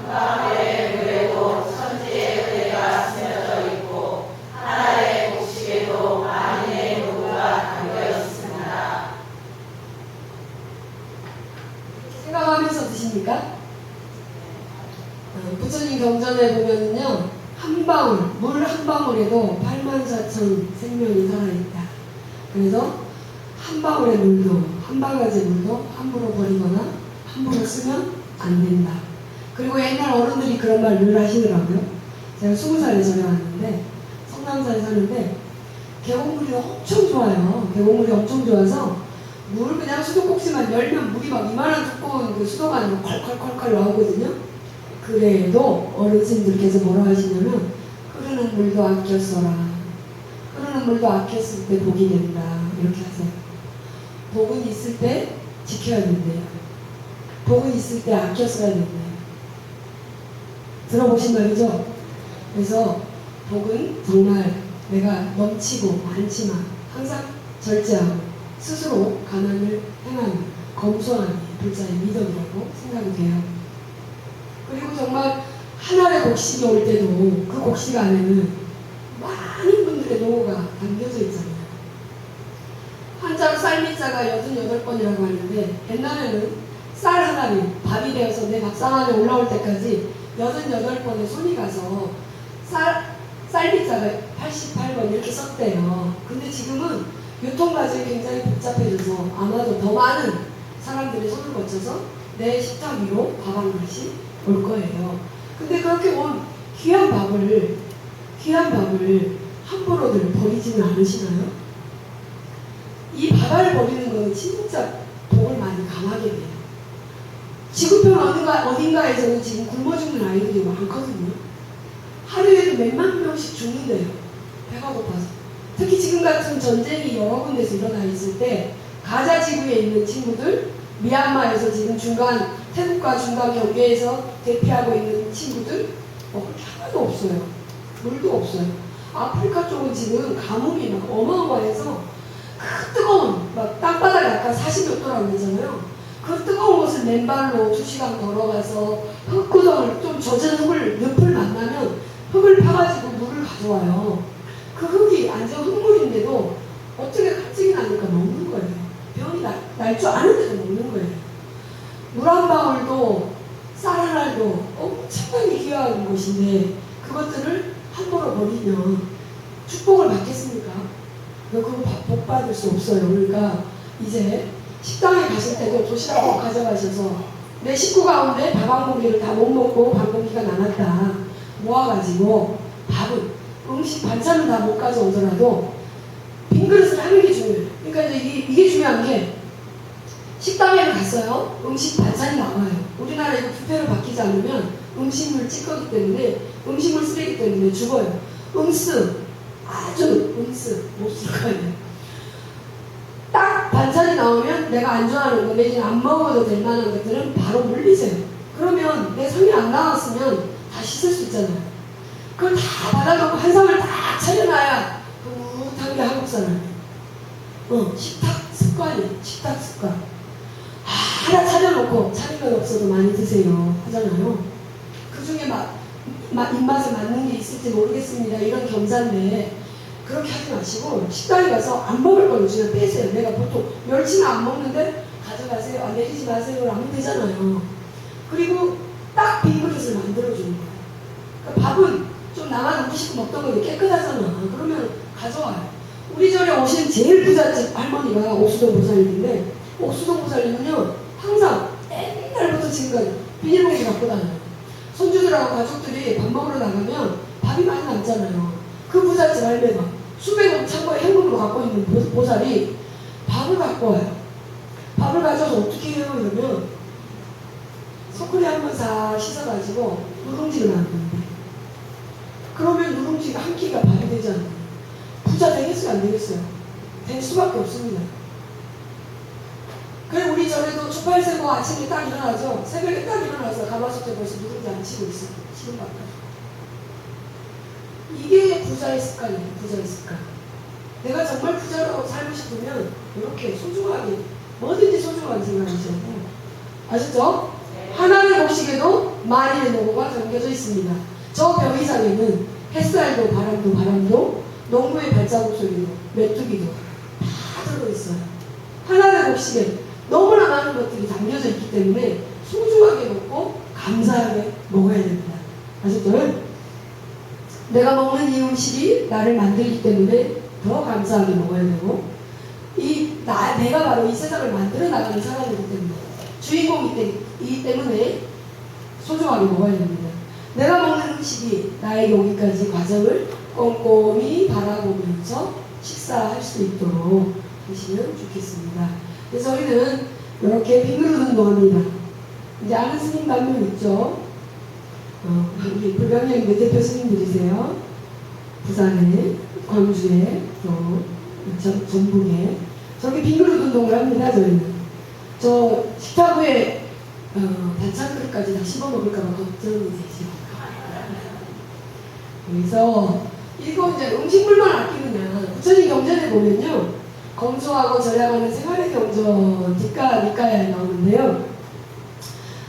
한밤에 그래도 천지의 은혜가 스며져 있고 하나의 곡식에도 만인의 노고가 담겨 있습니다. 생각하면서 드십니까? 부처님 경전에 보면은요, 한 방울, 물 한 방울에도 84,000 생명이 살아있다. 그래서 한 방울의 물도, 한 바가지 물도 함부로 버리거나 함부로 쓰면 안 된다. 그리고 옛날 어른들이 그런 말 늘 하시더라고요. 제가 20살에 전에 왔는데, 성남사에 사는데, 계곡물이 엄청 좋아요. 계곡물이 엄청 좋아서, 물 그냥 수도꼭지만 열면 물이 막 이만한 두꺼운 그 수도관으로 콸콸콸콸 나오거든요. 그래도 어르신들께서 뭐라 하시냐면, 흐르는 물도 아껴 써라. 흐르는 만물도 아꼈을 때 복이 된다. 이렇게 하세요. 복은 있을 때 지켜야 된대요. 복은 있을 때 아껴 써야 된대요. 들어보신 말이죠? 그래서 복은 정말 내가 넘치고 많지만 항상 절제하고 스스로 가난을 행하는 검소한 불자의 미덕이라고 생각이 돼요. 그리고 정말 하나의 곡식이 올 때도 그 곡식 안에는 많은 분들의 노고가 담겨져 있잖아요. 한자로 쌀밑자가 88번이라고 하는데 옛날에는 쌀 하나를 밥이 되어서 내 밥상 안에 올라올 때까지 88번에 손이 가서 쌀밑자가 88번 이렇게 썼대요. 근데 지금은 유통 과정이 굉장히 복잡해져서 아마도 더 많은 사람들이 손을 거쳐서 내 식탁 위로 밥 한 그릇이 올 거예요. 근데 그렇게 온 귀한 밥을 함부로들 버리지는 않으시나요? 이 밥알을 버리는 거는 진짜 복을 많이 강하게 돼요. 지구촌 어딘가에서는 지금 굶어 죽는 아이들이 많거든요. 하루에도 몇만 명씩 죽는데요. 배가 고파서. 특히 지금 같은 전쟁이 여러 군데서 일어나 있을 때 가자 지구에 있는 친구들, 미얀마에서 지금 태국과 중간 경계에서 대피하고 있는 친구들 먹을 게 하나도 없어요. 물도 없어요. 아프리카 쪽은 지금 가뭄이 막 어마어마해서 그 뜨거운 막 땅바닥이 아까 40몇 도라고 그러잖아요. 그 뜨거운 곳을 맨발로 2시간 걸어가서 흙구덩을 좀 젖은 늪을 만나면 흙을 파가지고 물을 가져와요. 그 흙이 완전 흙물인데도 어떻게 갈증이 나니까 먹는 거예요. 병이 날 줄 아는데도 먹는 거예요. 물 한 방울도 쌀 한 알도 엄청나게 귀한 것인데 그것들을 함부로 버리면 축복을 받겠습니까? 그거 복 받을 수 없어요. 그러니까 이제 식당에 가실 때도 도시락을 가져가셔서 내 식구 가운데 밥 한 공기를 다 못 먹고 밥 공기가 남았다 모아가지고 밥은 음식 반찬은 다 못 가져오더라도 빈 그릇을 하는 게 중요해요. 그러니까 이제 이게 중요한 게 식당에 갔어요. 음식 반찬이 나와요. 우리나라 이거 부패로 바뀌지 않으면 음식물 찌꺼기 때문에 음식물 쓰레기 때문에 죽어요. 아주 못 쓸 거예요. 딱 반찬이 나오면 내가 안 좋아하는 거 내지는 안 먹어도 될 만한 것들은 바로 물리세요. 그러면 내 성이 안 나왔으면 다 씻을 수 있잖아요. 그걸 다 받아놓고 한 상을 다 차려놔야 흐뭇한 게 한국 사람이에요. 식탁 습관. 하나 차려놓고 차린 건 없어도 많이 드세요 하잖아요. 그 중에 입맛에 맞는 게 있을지 모르겠습니다. 이런 겸사인데 그렇게 하지 마시고 식당에 가서 안 먹을 걸 요즘에 빼세요. 내가 보통 멸치는 안 먹는데 가져가세요. 내리지 마세요. 하면 되잖아요. 그리고 딱 빈 그릇을 만들어주는 거예요. 그러니까 밥은 좀 나만 음식 먹던 거 깨끗하잖아. 그러면 가져와요. 우리 절에 오신 제일 부잣집 할머니가 옥수동 보살님인데 옥수동 보살님은요 항상 옛날부터 지금까지 비닐봉지 갖고 다녀요. 손주들하고 가족들이 밥 먹으러 나가면 밥이 많이 남잖아요. 그 부잣집 할매가 수백 창고에 현금으로 갖고 있는 보살이 밥을 갖고 와요. 밥을 가져서 어떻게 해요? 이러면 소쿠리 한번 싹 씻어가지고 누룽지를 만드는데 그러면 누룽지가 한 끼가 밥이 되잖아요. 부자 되겠어요? 안 되겠어요? 될 수밖에 없습니다. 그래 우리 절에도 초팔세고 아침에 딱 일어나죠. 새벽에 딱 일어나서 가마솥에 벌써 누룽지 안 치고 있어요. 지금 바꿔요. 이게 부자의 습관이에요. 부자의 습관. 내가 정말 부자라고 살고 싶으면 이렇게 소중하게 뭐든지 소중하게 생각하셔야 돼요. 아시죠? 하나의 곡식에도 만일의 노고가 담겨져 있습니다. 저 벽 이상에는 햇살도 바람도 농부의 발자국 소리도 메뚜기도 다 들어있어요. 하나의 곡식에 너무나 많은 것들이 담겨져 있기 때문에 소중하게 먹고 감사하게 먹어야 됩니다. 아셨죠? 내가 먹는 이 음식이 나를 만들기 때문에 더 감사하게 먹어야 되고 내가 바로 이 세상을 만들어 나가는 사람이기 때문에 주인공이기 때문에 소중하게 먹어야 됩니다. 내가 먹는 음식이 나에게 오기까지 과정을 꼼꼼히 바라보면서 식사할 수 있도록 하시면 좋겠습니다. 그래서 저희는 이렇게 빙그릇 운동합니다. 이제 아는 스님 몇 명 있죠? 우리 불경령님의 대표 스님들이세요. 부산에 광주에 또 전북에 저렇게 빈그릇 운동을 합니다. 저희는 저 식탁 위에 반찬 그릇까지 다 씹어 먹을까봐 걱정이 되죠. 그래서 이거 이제 음식물만 아끼느냐 부처님 경전에 보면요 검소하고 절약하는 생활의 경전 뒷가에 나오는데요.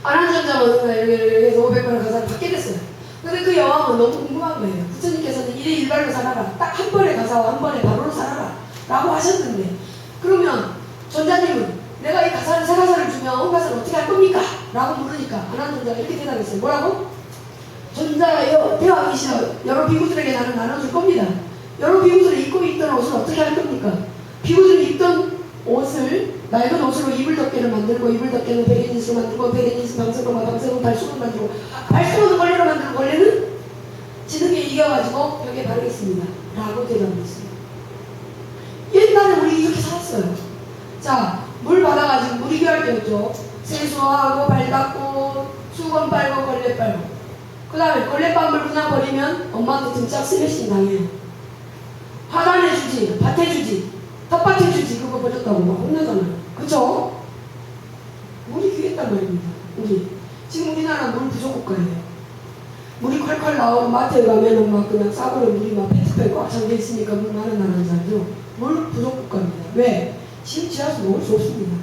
아난전자원은 이렇게 해서 500번을 가사를 받게 됐어요. 근데 그 여왕은 너무 궁금한 거예요. 부처님께서는 일에 일발로 살아라. 딱 한 번의 가사와 한 번의 바로로 살아라. 라고 하셨는데 그러면 전자님은 내가 이 가사를 세 가사를 주면 온 가사를 어떻게 할 겁니까? 라고 물으니까 아난전자가 이렇게 대답했어요. 뭐라고? 전자여 대왕이시여 여러 비구들에게 나는 나눠줄 겁니다. 여러 비구들이 입고 있던 옷을 어떻게 할 겁니까? 비구들이 입던 옷을 낡은 옷으로 이불 덮개를 만들고 이불 덮개는 베레니스로 만들고 베레니스 방석으로 방석은 발수로 만들고 발수로는 걸레로 만들고 걸레는 지능에 이겨가지고 벽에 바르겠습니다. 라고 대답했습니다. 옛날에 우리 이렇게 살았어요. 자, 물 받아가지고 물 이겨할 때였죠. 세수하고 발 닦고 수건 빨고 걸레 빨고 그 다음에 걸레방울 그냥 버리면 엄마한테 등짝 스매싱 당해요. 화단해주지, 밭해주지, 텃밭해주지 그거 버렸다고 막 혼나잖아요. 그쵸? 물이 귀했단 말입니다. 지금 우리나라 물 부족 국가예요. 물이 콸콸 나오고 마트에 가면은 막 그냥 싸구려 물이 막 페트병 꽉 잠겨 있으니까 물 많은 나라인 줄 알죠? 물 부족 국가입니다. 왜? 지금 지하수 먹을 수 없습니다.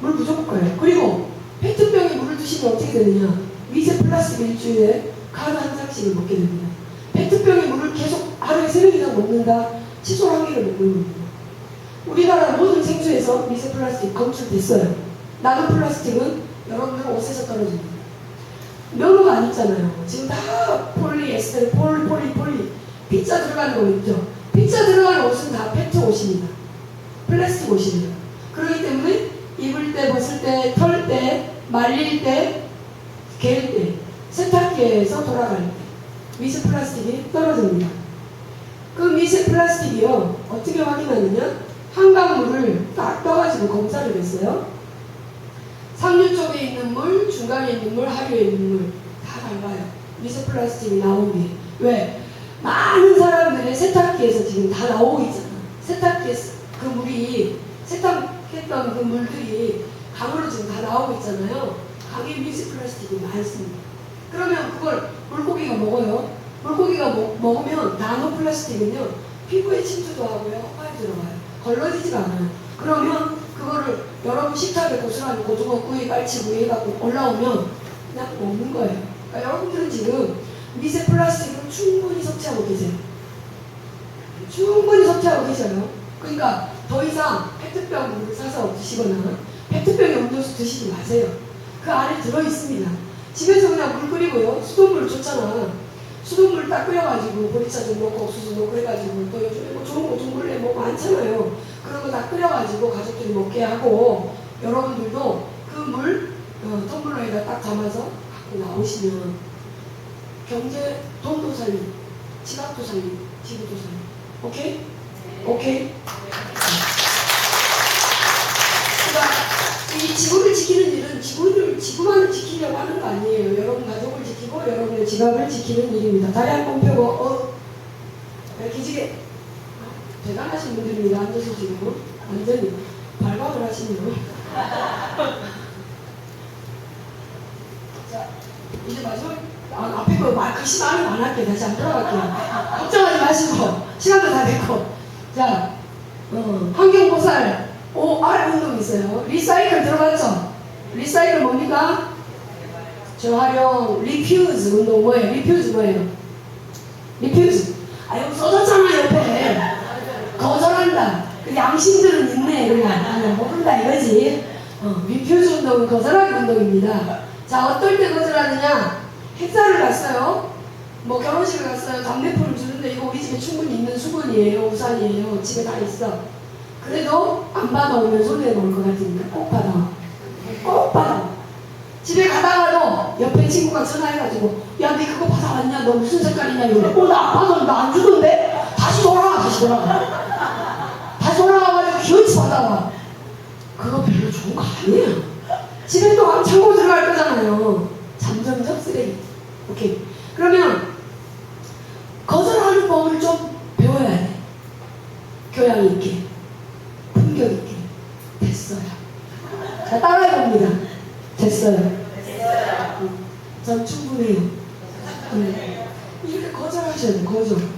물 부족 국가예요. 그리고 페트병에 물을 드시면 어떻게 되느냐? 미세 플라스틱 일주일에 카드 한 장씩을 먹게 됩니다. 페트병에 물을 계속 하루에 3명 이상 먹는다. 칫솔 한 개를 먹는 겁니다. 우리나라 모든 생수에서 미세 플라스틱 검출됐어요. 나노 플라스틱은 여러분들 옷에서 떨어집니다. 면허가 안 있잖아요. 지금 다 폴리에스테르, 폴리 피자 들어가는 거 있죠. 피자 들어가는 옷은 다 페트 옷입니다. 플라스틱 옷입니다. 그렇기 때문에 입을 때, 벗을 때, 털 때, 말릴 때, 갤 때, 세탁기에서 돌아갈 때 미세 플라스틱이 떨어집니다. 그 미세 플라스틱이요 어떻게 확인하느냐? 한강물을 딱 떠가지고 검사를 했어요. 상류 쪽에 있는 물, 중간에 있는 물, 하류에 있는 물 다 달라요. 미세 플라스틱이 나온 게. 왜? 많은 사람들의 세탁기에서 지금 다 나오고 있잖아. 세탁기에서 그 물이 세탁했던 그 물들이 강으로 지금 다 나오고 있잖아요. 강에 미세 플라스틱이 많습니다. 그러면 그걸 물고기가 먹어요. 물고기가 먹으면 나노 플라스틱은요 피부에 침투도 하고요 허파에 들어가요. 걸러지지가 않아요. 그러면 그거를 여러분 식탁에 고스란히 고등어 구이, 깔치구이 해갖고 올라오면 그냥 먹는 거예요. 그러니까 여러분들은 지금 미세 플라스틱을 충분히 섭취하고 계세요. 충분히 섭취하고 계셔요. 그러니까 더 이상 페트병 물을 사서 드시거나 페트병에 음료수 드시지 마세요. 그 안에 들어있습니다. 집에서 그냥 물 끓이고요. 수돗물 좋잖아. 수돗물 딱 끓여가지고 보리차 좀 넣고 옥수수 넣고 해가지고 또 요즘에 뭐 좋은 거 둥글레 뭐 많잖아요. 그런 거 다 끓여가지고 가족들이 먹게 하고 여러분들도 그 물 텀블러에다 딱 담아서 갖고 나오시면 경제 돈도 살리고 지갑도 살리고 지구도 살리고 오케이? 오케이? 이 지구를 지키는 일은 지구만을 지키려고 하는 거 아니에요. 여러분 가족을 지키고 여러분의 지갑을 지키는 일입니다. 다리 한 번 펴고 기지개 대단하신 분들입니다. 앉아서 지금 완전히 발광을 하시네요. 자 이제 마지막 앞에 거 글씨 말은 안 할게요. 다시 안 들어갈게요. 걱정하지 마시고 시간도 다 됐고 자 환경보살 R 운동이 있어요. 리사이클 들어봤죠? 리사이클 뭡니까? 재활용, 리퓨즈 운동 뭐예요? 리퓨즈 뭐예요? 리퓨즈. 여기 써졌잖아 옆에. 거절한다. 그 양심들은 있네 그냥 모른다 이거지. 리퓨즈 운동은 거절하기 운동입니다. 자 어떨 때 거절하느냐? 행사를 갔어요. 뭐 결혼식을 갔어요. 답례품을 주는데 이거 우리 집에 충분히 있는 수건이에요. 우산이에요. 집에 다 있어. 그래도 안 받아오면 손해볼 것 같으니까 꼭 받아. 꼭 받아. 집에 가다가도 옆에 친구가 전화해가지고 야 니 그거 받아왔냐? 너 무슨 색깔이냐? 이러고 나 안 받아. 나 안 주던데? 다시 돌아가. 다시 돌아가가지고 기어치 받아와. 그거 별로 좋은 거 아니에요. 집에 또 창고 들어갈 거잖아요. 잠정적 쓰레기. 오케이. 그러면 거절하는 법을 좀 모양 있게, 품격 있게 됐어요. 자, 따라해봅니다. 됐어요. 전 충분해요. 이렇게 거절하셔야 돼요.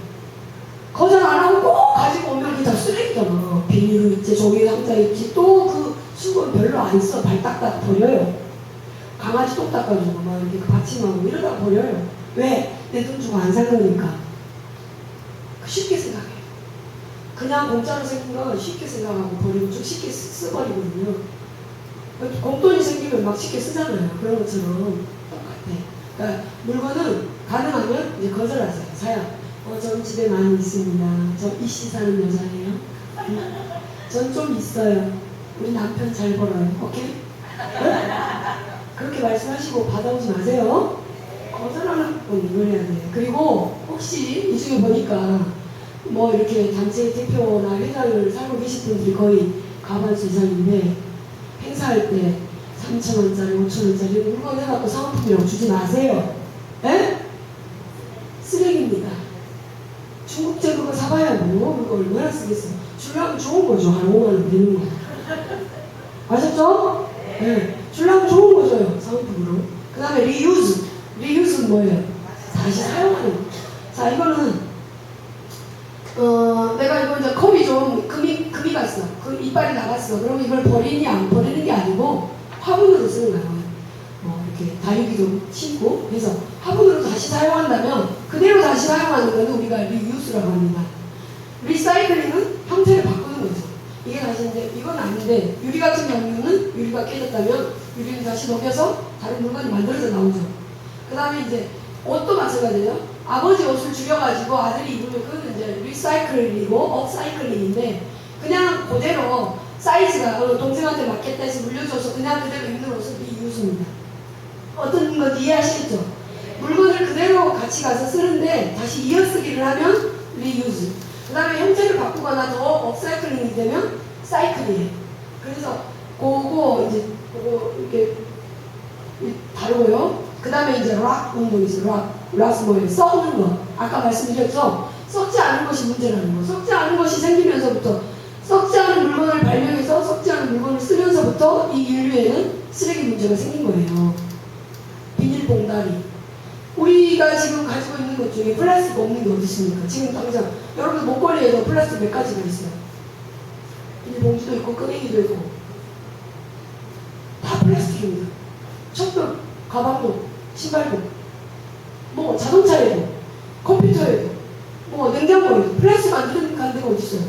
거절 안 하고 꼭 가지고 오면 그게 다 쓰레기잖아. 비닐로 있지, 종이 상자 있지, 또 그 수건 별로 안 써. 발 닦다 버려요. 강아지 똥 닦아주고 막 이렇게 받침하고 이러다 버려요. 왜? 내 돈 주고 안 산 거니까. 쉽게 생각해요. 그냥 공짜로 생긴 거 쉽게 생각하고 버리고 좀 쉽게 쓰버리거든요. 공돈이 생기면 막 쉽게 쓰잖아요. 그런 것처럼 똑같아. 그러니까 물건은 가능하면 이제 거절하세요. 사요. 전 집에 많이 있습니다. 저 이씨 사는 여자예요. 전 좀 있어요. 우리 남편 잘 벌어요. 오케이? 그렇게 말씀하시고 받아오지 마세요. 거절하는 건 이걸 해야 돼요. 그리고 혹시 이 중에 보니까 뭐 이렇게 단체 대표나 회장을 살고 계신 분들이 거의 과반수 이상인데 행사할 때 3,000원짜리, 5,000원짜리 물건 해갖고 사은품이라고 주지 마세요. 에? 쓰레기입니다. 중국제 그거 사봐야 뭐 그거 얼마나 쓰겠어. 주려면 좋은 거죠. 한 5만원 되는 거. 아셨죠? 네. 주려면 좋은 거죠. 사은품으로. 그 다음에 리유즈. 리유즈는 뭐예요? 다시 사용하는 거. 자, 이거는 내가 이거 이제 컵이 좀 금이 갔어. 그 이빨이 나갔어. 그러면 이걸 버리니 안 버리는 게 아니고 화분으로 쓰는 거예요. 이렇게 다육이 좀 심고 해서 화분으로 다시 사용한다면 그대로 다시 사용하는 거는 우리가 리유스라고 합니다. 리사이클링은 형태를 바꾸는 거죠. 이게 다시 이제 이건 아닌데 유리 같은 경우는 유리가 깨졌다면 유리를 다시 녹여서 다른 물건이 만들어져 나오죠. 그 다음에 이제 옷도 마찬가지예요. 아버지 옷을 줄여가지고 아들이 입으면 그건 이제 리사이클링이고 업사이클링인데 그냥 그대로 사이즈가 동생한테 맞겠다 해서 물려줘서 그냥 그대로 입는 옷은 리유스입니다. 어떤 건지 이해하시겠죠? 물건을 그대로 같이 가서 쓰는데 다시 이어쓰기를 하면 리유즈. 그 다음에 형태를 바꾸거나 더 업사이클링이 되면 사이클이에요. 그래서 그거 이제 그거 이렇게 다르고요. 그 다음에 이제 락 운동이 있어요. 락은 뭐예요? 썩는 거. 아까 말씀드렸죠? 썩지 않은 것이 문제라는 거. 썩지 않은 것이 생기면서부터 썩지 않은 물건을 발명해서 썩지 않은 물건을 쓰면서부터 이 인류에는 쓰레기 문제가 생긴 거예요. 비닐봉다리. 우리가 지금 가지고 있는 것 중에 플라스틱 없는 게 어디 있습니까? 지금 당장 여러분 목걸이에도 플라스틱 몇 가지가 있어요. 비닐봉지도 있고 끄댕이도 있고 다 플라스틱입니다. 촛불, 가방도, 신발도, 뭐 자동차에도, 컴퓨터에도, 뭐 냉장고에도 플라스틱 안 들어간 데가 어디 있어요?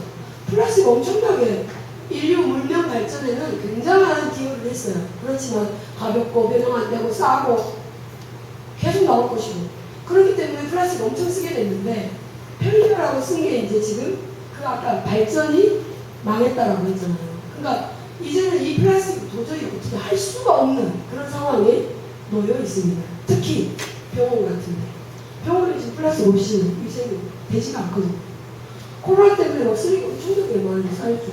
플라스틱 엄청나게 인류 문명 발전에는 굉장한 기여를 했어요. 그렇지만 가볍고 배송 안 되고 싸고 계속 나올 것이고 그렇기 때문에 플라스틱 엄청 쓰게 됐는데 편리하라고 쓴 게 이제 지금 그 아까 발전이 망했다라고 했잖아요. 그러니까 이제는 이 플라스틱 도저히 어떻게 할 수가 없는 그런 상황에 놓여 있습니다. 특히 병원 같은데 병원에 지금 플라스틱 없이 위생이 되지가 않거든요. 코로나 때문에 막 쓰레기 엄청나게 많이 쌓였죠.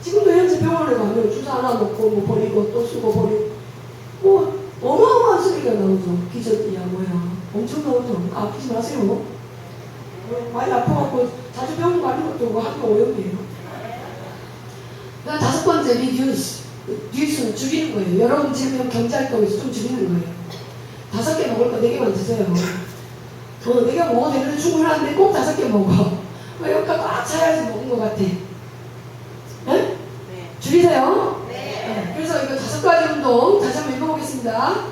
지금도 현재 병원에 가면 주사 하나 먹고 뭐 버리고 또 쓰고 버리고 뭐 어마어마한 쓰레기가 나오죠. 기저귀야 뭐야 엄청 나오죠. 아프지 마세요. 많이 아파갖고 자주 병원 가는 것도 학교 오염이에요. 그다음 다섯 번째 리듀스. 리듀스는 줄이는 거예요. 여러분 지금 경제활동에서 좀 줄이는 거예요. 5개 먹을 거 4개만 드세요. 4개 먹어도 되는데 충분한데 꼭 5개 먹어. 여기가 꽉 차야지 먹은 것 같아. 네? 네. 줄이세요. 네. 그래서 이거 5가지 운동 다시 한번 읽어보겠습니다.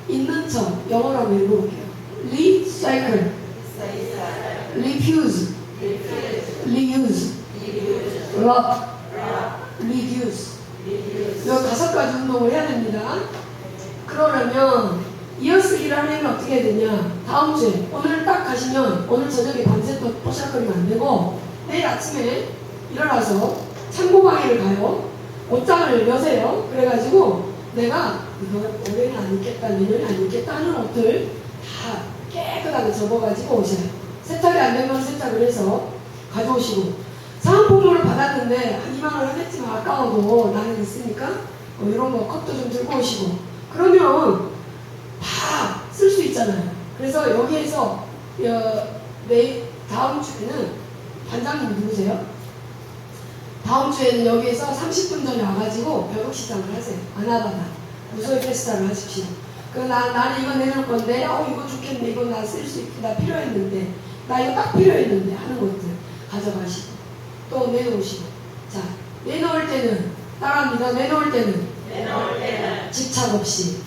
있는 척 영어로 한번 읽어볼게요. Recycle, Refuse, Reuse, Lock, Reduce. 이 5가지 운동을 해야 됩니다. 그러려면 이어쓰기를 하려면 어떻게 해야 되냐? 다음 주에 오늘 딱 가시면 오늘 저녁에 밤새 또 포샵거리면 안 되고 내일 아침에 일어나서 창고방에를 가요. 옷장을 여세요. 그래가지고 내가 이거 올해는 안 입겠다, 내년에 안 입겠다 하는 옷들 다 깨끗하게 접어가지고 오셔요. 세탁이 안 되면 세탁을 해서 가져오시고 사은품으로 받았는데 한 2만 원 하겠지만 아까워도 나는 있으니까 이런 거 컵도 좀 들고 오시고 그러면 다 쓸 수 있잖아요. 그래서 여기에서 다음 주에는 반장님 누구세요? 다음 주에는 여기에서 30분 전에 와가지고 벼룩시장을 하세요. 아나바다 무소의 페스타를 하십시오. 나는 이거 내놓을 건데, 이거 좋겠네, 이거 나 쓸 수 있고, 나 필요했는데, 나 이거 딱 필요했는데 하는 것들 가져가시고 또 내놓으시고. 자, 내놓을 때는 따라합니다. 내놓을 때는 집착 없이,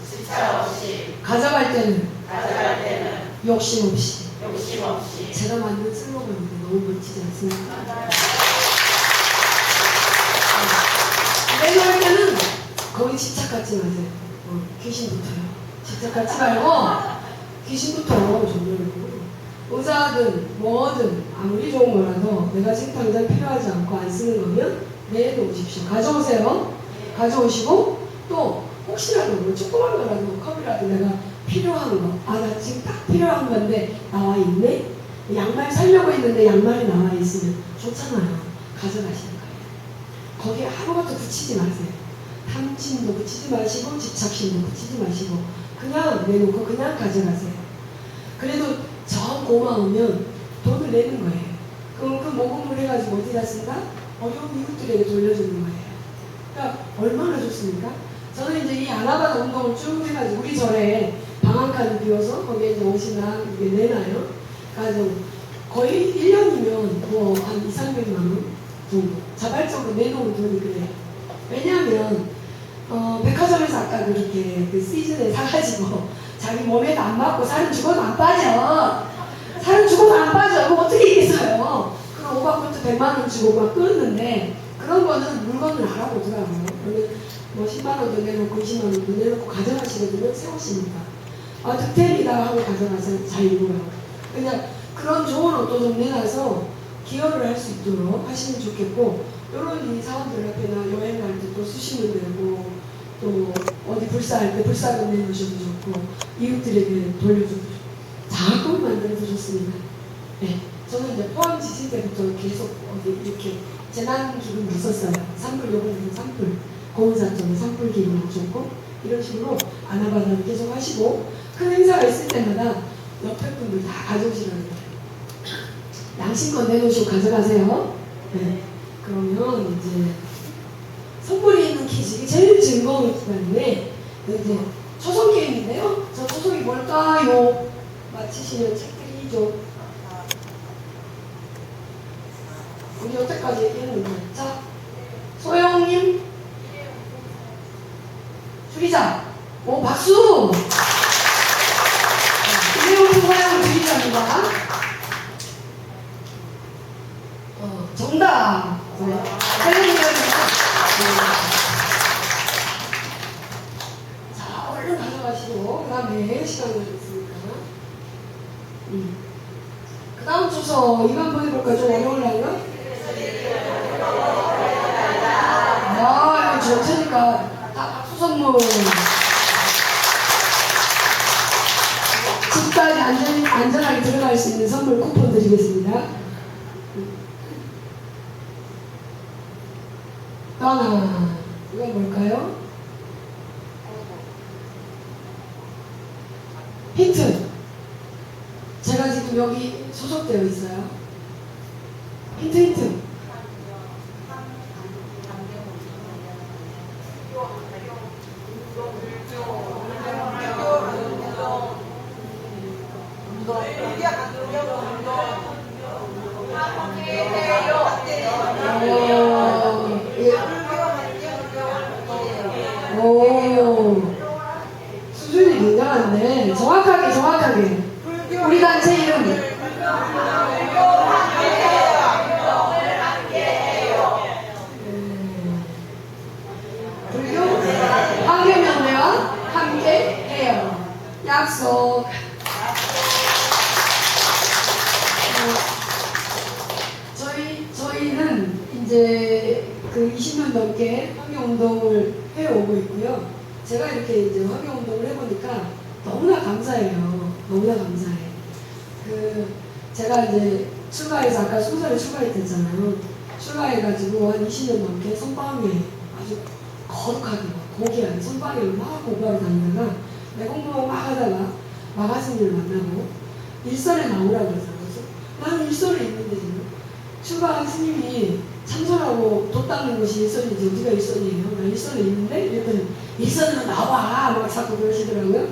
가져갈 때는 욕심 없이. 제가 만든 슬로건인데 너무 멋지지 않습니까? 내놓을 때는 거기 집착하지 마세요. 귀신부터요. 집착하지 말고 귀신부터 정리를. 의자든 뭐든 아무리 좋은 거라도 내가 지금 당장 필요하지 않고 안 쓰는 거면 내놓으십시오. 가져오세요. 가져오시고 또 혹시라도 뭐 조그만 거라도 컵이라도 내가 필요한 거, 나 지금 딱 필요한 건데 나와 있네? 양말 사려고 했는데 양말이 나와 있으면 좋잖아요. 가져가시는 거예요. 거기에 아무것도 붙이지 마세요. 탐심도 붙이지 마시고 집착심도 붙이지 마시고 그냥 내놓고 그냥 가져가세요. 그래도 정 고마우면 돈을 내는 거예요. 그럼 그 모금을 해가지고 어디다 쓴다? 어려운 이웃들에게 돌려주는 거예요. 그러니까 얼마나 좋습니까? 저는 이제 이 아나바다 운동을 쭉 해가지고 우리 절에 방 한 칸을 비워서 거기에 이제 옷이나 이게 내놔요. 그래서 거의 1년이면 뭐 한 2, 300만 원 정도 자발적으로 내놓은 돈이 그래요. 왜냐하면 백화점에서 아까 그렇게 그 시즌에 사가지고 자기 몸에도 안 맞고 살은 죽어도 안 빠져. 살은 죽어도 안 빠져. 그거 어떻게 이겠어요? 그럼 5박부터 100만 원 주고 막 끊는데 그런 거는 물건을 알아보더라고요. 그러면 뭐 10만 원도 내놓고 20만 원도 내놓고 가져가시거든요. 새 옷이니까. 득템이다 하고 가져가서 잘 입어요. 그냥 그런 좋은 옷도 좀 내놔서 기여를 할 수 있도록 하시면 좋겠고, 이런 이 사원들 앞에나 여행 갈 때 또 쓰시면 되고, 또 어디 불사할 때 불사금 내놓으셔도 좋고, 이웃들에게 돌려줘도 좋고, 작은 만들어도 좋습니다. 네. 저는 이제 포항 지진 때부터 계속 어디 이렇게 재난기금 있었어요. 산불, 요번에는 산불, 고은사점에 산불 기금을 줬고, 이런 식으로 아나바다를 계속 하시고, 큰 행사가 있을 때마다 옆에 분들 다 가져오시라는 거예요. 양심껏 내놓으시고 가져가세요. 네. 그러면 이제 선물이 있는 퀴즈, 이게 제일 즐거운 기간인데, 이제 초성 게임인데요. 저 초성이 뭘까요? 맞히시면 책 드리죠. 우리 여태까지 얘기했는데, 자, 소영님, 수리자, 오 박수. 일회용품 사용을 줄이자입니다. 정답. 자, 얼른 가져가시고, 그 다음에 시간이 있으니까. 그 다음 주소, 이거 한번 해볼까요? 좀 어려울라나? 이거 전체니까 다 박수 선물. 집까지 안전하게 들어갈 수 있는 선물 쿠폰 드리겠습니다. 또 하나, 이건 뭘까요? 힌트. 제가 지금 여기 소속되어 있어요. 힌트. 수준이 굉장한데 정확하게 우리 단체 이름 불교 환경연대와 함께해요. 약속. 저희는 이제 그 20년 넘게 환경운동을 해오고 있고요. 제가 이렇게 이제 환경운동을 해보니까 너무나 감사해요. 너무나 감사해. 제가 이제 출가해서 아까 순서를 출가했잖아요. 출가해가지고 한 20년 넘게 선방에 아주 거룩하게 고귀하게 선방에 막 공부하러 다니다가 내 공부만 막 하다가 마가진을 만나고 일선에 나오라고 해서 나는 일선에 있는데 지금 추방 스님이 참선하고 돛 닦는 곳이 일선이지 어디가 일선이에요? 나 일선에 있는데? 이랬더니 일선으로 나와! 막 자꾸 그러시더라고요.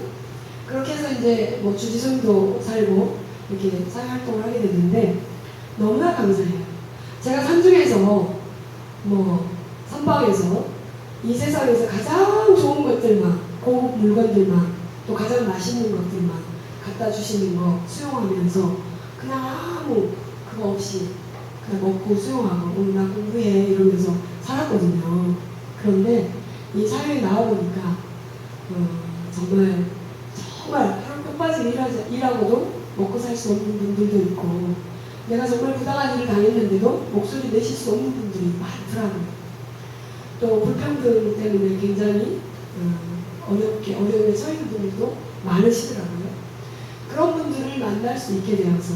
그렇게 해서 이제 뭐 주지성도 살고 이렇게 사회활동을 하게 됐는데 너무나 감사해요. 제가 산중에서 뭐 선방에서 이 세상에서 가장 좋은 것들만, 고급 물건들만, 또 가장 맛있는 것들만 갖다 주시는 거 수용하면서 그냥 아무 그거 없이 그냥 먹고 수용하고 오늘 나 공부해 이러면서 살았거든요. 그런데 이 사회에 나와보니까 정말 하루 뼈 빠지게 일하고도 먹고 살 수 없는 분들도 있고 내가 정말 부당한 일을 당했는데도 목소리 내실 수 없는 분들이 많더라고요. 또 불평등 때문에 굉장히 어려움에 처해있는 분들도 많으시더라고요. 그런 분들을 만날 수 있게 되어서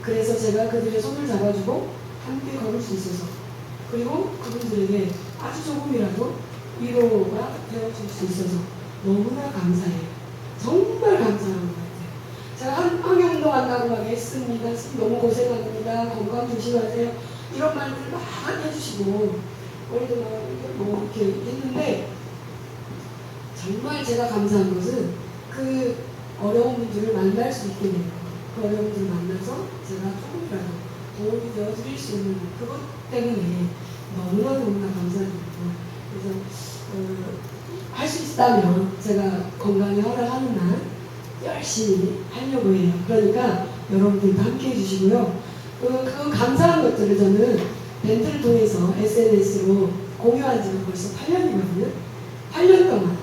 그래서 제가 그들의 손을 잡아주고 함께 걸을 수 있어서 그리고 그분들에게 아주 조금이라도 위로가 되어줄 수 있어서 너무나 감사해요. 정말 감사한 것 같아요. 제가 환경운동 한다고 막 애씁니다. 너무 고생합니다. 건강 조심하세요. 이런 말들 많이 해주시고 우리도 뭐 이렇게 했는데 정말 제가 감사한 것은 그 어려운 분들을 만날 수 있게 돼요. 그 어려운 분들을 만나서 제가 조금이라도 도움이 되어드릴 수 있는 그것 때문에 너무나 감사드립니다. 그래서 할 수 있다면 제가 건강이 허락하는 날 열심히 하려고 해요. 그러니까 여러분들도 함께 해주시고요. 그 감사한 것들을 저는 밴드를 통해서 SNS로 공유한 지가 벌써 8년이거든요. 8년 동안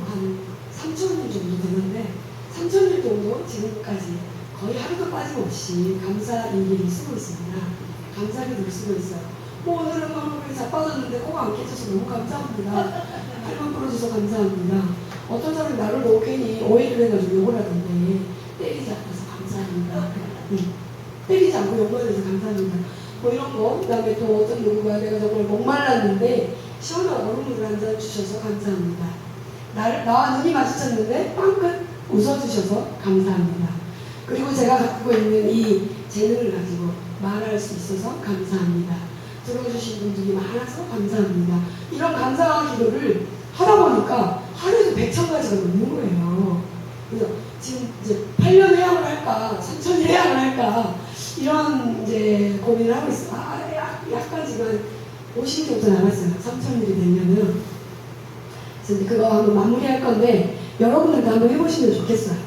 한 3,000일 정도 되는데 3,000일 정도 지금까지 거의 하루도 빠짐없이 감사 일기를 쓰고 있습니다. 감사기도를 쓰고 있어요. 뭐 오늘은 얼굴이 자빠졌는데 꼭 안 깨져서 너무 감사합니다. 팔만 풀어줘서 감사합니다. 어떤 사람이 나를 너무 괜히 오해를 해가지고 욕을 하던데 때리지 않아서 감사합니다. 때리지 않고 욕만 해서 감사합니다. 뭐 이런 거. 그 다음에 또 어떤 누구가 내가 정말 목말랐는데 시원한 얼음물을 한 잔 주셔서 감사합니다. 나와 눈이 마주쳤는데 빵긋 웃어주셔서 감사합니다. 그리고 제가 갖고 있는 이 재능을 가지고 말할 수 있어서 감사합니다. 들어주신 분들이 많아서 감사합니다. 이런 감사 기도를 하다 보니까 하루에도 100,000가지가 넘는 거예요. 그래서 지금 이제 8년 해양을 할까, 3,000일 해양을 할까, 이런 이제 고민을 하고 있어요. 약간 지금 50일 정도 남았어요. 3,000일이 되면은. 그래서 그거 한번 마무리할 건데, 여러분들도 한번 해보시면 좋겠어요.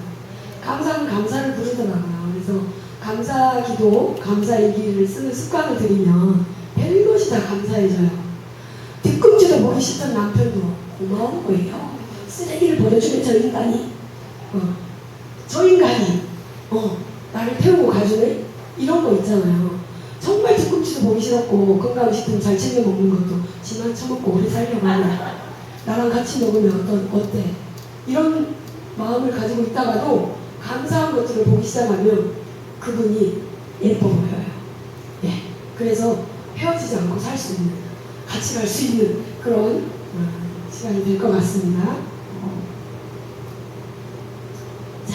감사는 감사를 부르더라고요. 그래서 감사 기도, 감사 일기를 쓰는 습관을 들이면 별것이 다 감사해져요. 뒤꿈치도 보기 싫던 남편도 고마운 거예요. 쓰레기를 버려주는 저 인간이 나를 태우고 가주네? 이런 거 있잖아요. 정말 뒤꿈치도 보기 싫었고 건강식품 잘 챙겨 먹는 것도 지만 처먹고 오래 살려고 하고 나랑 같이 먹으면 어때? 이런 마음을 가지고 있다가도 감사한 것들을 보기 시작하면 그분이 예뻐 보여요. 예. 그래서 헤어지지 않고 살 수 있는, 같이 갈 수 있는 그런 시간이 될 것 같습니다. 자,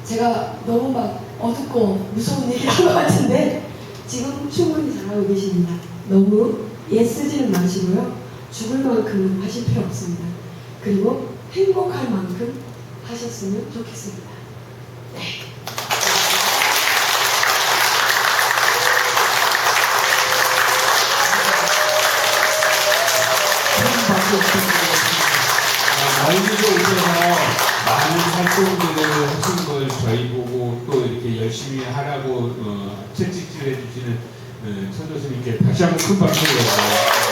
제가 너무 막 어둡고 무서운 얘기를 한 것 같은데 지금 충분히 잘하고 계십니다. 너무 애쓰지는 마시고요. 죽을 만큼은 하실 필요 없습니다. 그리고 행복할 만큼 하셨으면 좋겠습니다. 네. 멀리서 오셔서 많은 활동들을 하신 걸 저희 보고 또 이렇게 열심히 하라고 채찍질 해주시는 천도스님께 다시 한번 큰 박수 드려요.